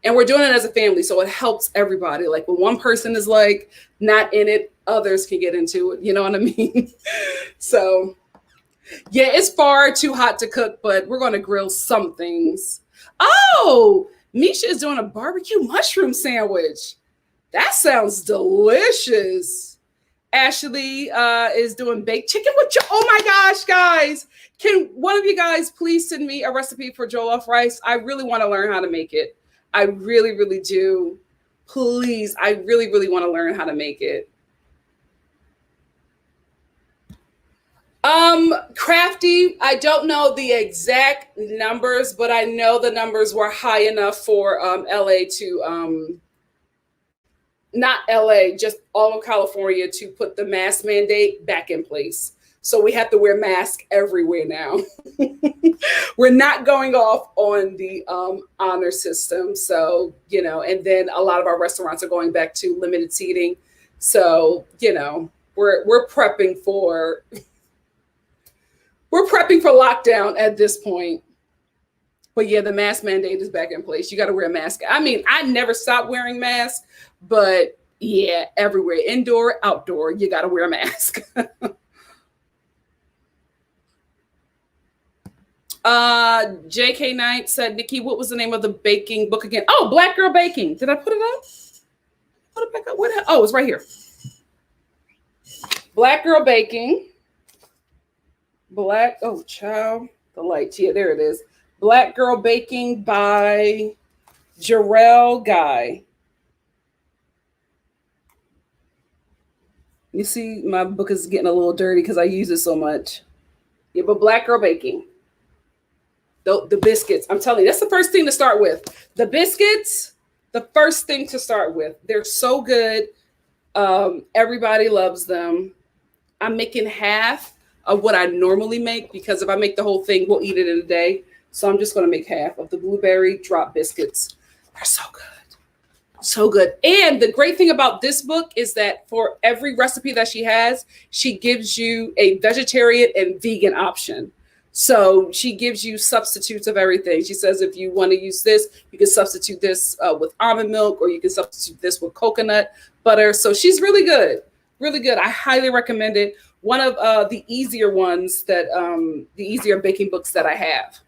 and we're doing it as a family, so it helps everybody. Like when one person is like not in it, others can get into it. You know what I mean? So yeah, it's far too hot to cook, but we're going to grill some things. Oh, Misha is doing a barbecue mushroom sandwich. That sounds delicious. Ashley is doing baked chicken with oh my gosh, guys. Can one of you guys please send me a recipe for jollof rice? I really want to learn how to make it. I really, really do. Please, I really, really want to learn how to make it. Crafty, I don't know the exact numbers, but I know the numbers were high enough for LA to not LA, just all of California to put the mask mandate back in place. So we have to wear masks everywhere now. We're not going off on the honor system. So, and then a lot of our restaurants are going back to limited seating. So, we're prepping for lockdown at this point. But yeah, the mask mandate is back in place. You got to wear a mask. I mean, I never stopped wearing masks, but yeah, everywhere, indoor, outdoor, you got to wear a mask. JK Knight said, Nikki, what was the name of the baking book again? Oh, Black Girl Baking. Did I put it up? Put it back up. Oh, it's right here. Black Girl Baking. Child, the lights. Yeah, there it is. Black Girl Baking by Jarrell Guy. You see, my book is getting a little dirty because I use it so much. Yeah, but Black Girl Baking. The biscuits, I'm telling you, that's the first thing to start with. The biscuits, the first thing to start with. They're so good. Everybody loves them. I'm making half of what I normally make because if I make the whole thing, we'll eat it in a day. So I'm just going to make half of the blueberry drop biscuits. They're so good. So good. And the great thing about this book is that for every recipe that she has, she gives you a vegetarian and vegan option. So she gives you substitutes of everything. She says, if you want to use this, you can substitute this with almond milk, or you can substitute this with coconut butter. So she's really good, really good. I highly recommend it. One of the easier ones that, the easier baking books that I have.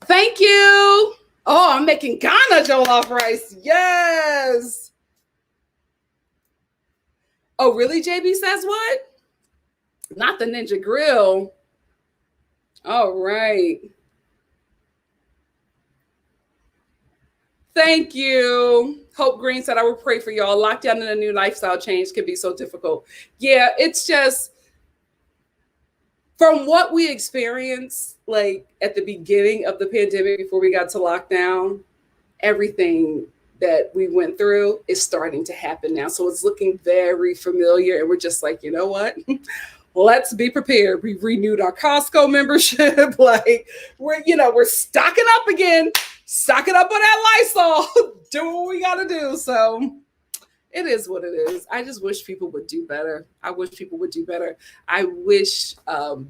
Thank you. Oh, I'm making Ghana jollof rice. Yes. Oh, really? JB says what? Not the Ninja Grill. All right. Thank you. Hope Green said, I will pray for y'all. Lockdown and a new lifestyle change can be so difficult. Yeah, it's just from what we experienced, like at the beginning of the pandemic before we got to lockdown, everything that we went through is starting to happen now. So it's looking very familiar. And we're just like, you know what? Let's be prepared. We renewed our Costco membership. Like we're stocking up again, stocking up on that Lysol, do what we got to do. So it is what it is. I just wish people would do better. I wish people would do better. I wish the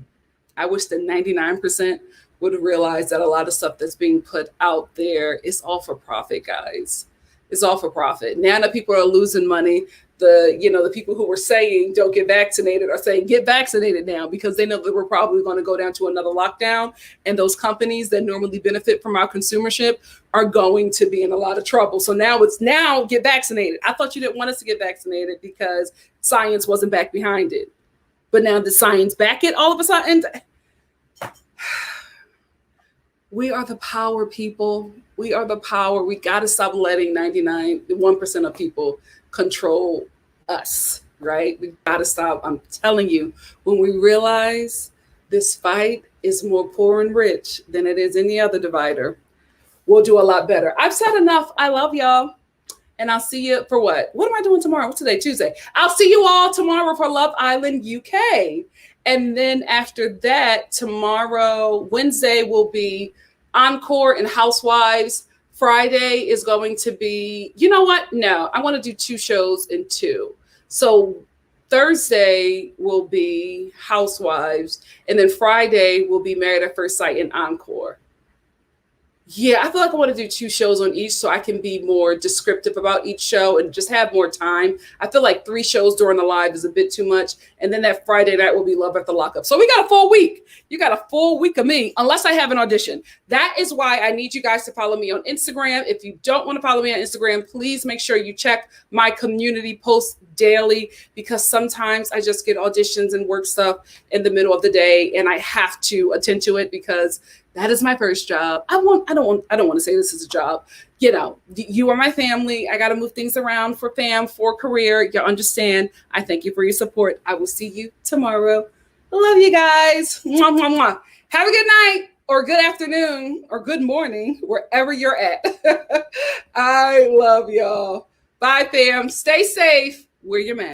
99% would realize that a lot of stuff that's being put out there is all for profit, guys. It's all for profit. Now that people are losing money, the people who were saying don't get vaccinated are saying get vaccinated now, because they know that we're probably going to go down to another lockdown, and those companies that normally benefit from our consumership are going to be in a lot of trouble. So now it's get vaccinated. I thought you didn't want us to get vaccinated because science wasn't back behind it, but now the science back it all of a sudden. We are the power, people. We are the power. We got to stop letting 1% of people control us, right? We got to stop. I'm telling you, when we realize this fight is more poor and rich than it is any other divider, we'll do a lot better. I've said enough. I love y'all. And I'll see you for what? What am I doing tomorrow? What's today? Tuesday. I'll see you all tomorrow for Love Island UK. And then after that, tomorrow, Wednesday will be Encore and Housewives. Friday is going to be, you know what? No, I want to do 2 shows in 2. So Thursday will be Housewives, and then Friday will be Married at First Sight and Encore. Yeah, I feel like I want to do 2 shows on each so I can be more descriptive about each show and just have more time. I feel like 3 shows during the live is a bit too much. And then that Friday night will be Love at the Lockup. So we got a full week. You got a full week of me, unless I have an audition. That is why I need you guys to follow me on Instagram. If you don't want to follow me on Instagram, please make sure you check my community posts daily, because sometimes I just get auditions and work stuff in the middle of the day and I have to attend to it because that is my first job. I don't want to say this is a job. You are my family. I got to move things around for career. You understand. I thank you for your support. I will see you tomorrow. Love you guys. Mwah, mwah, mwah. Have a good night or good afternoon or good morning, wherever you're at. I love y'all. Bye, fam. Stay safe. Wear your mask.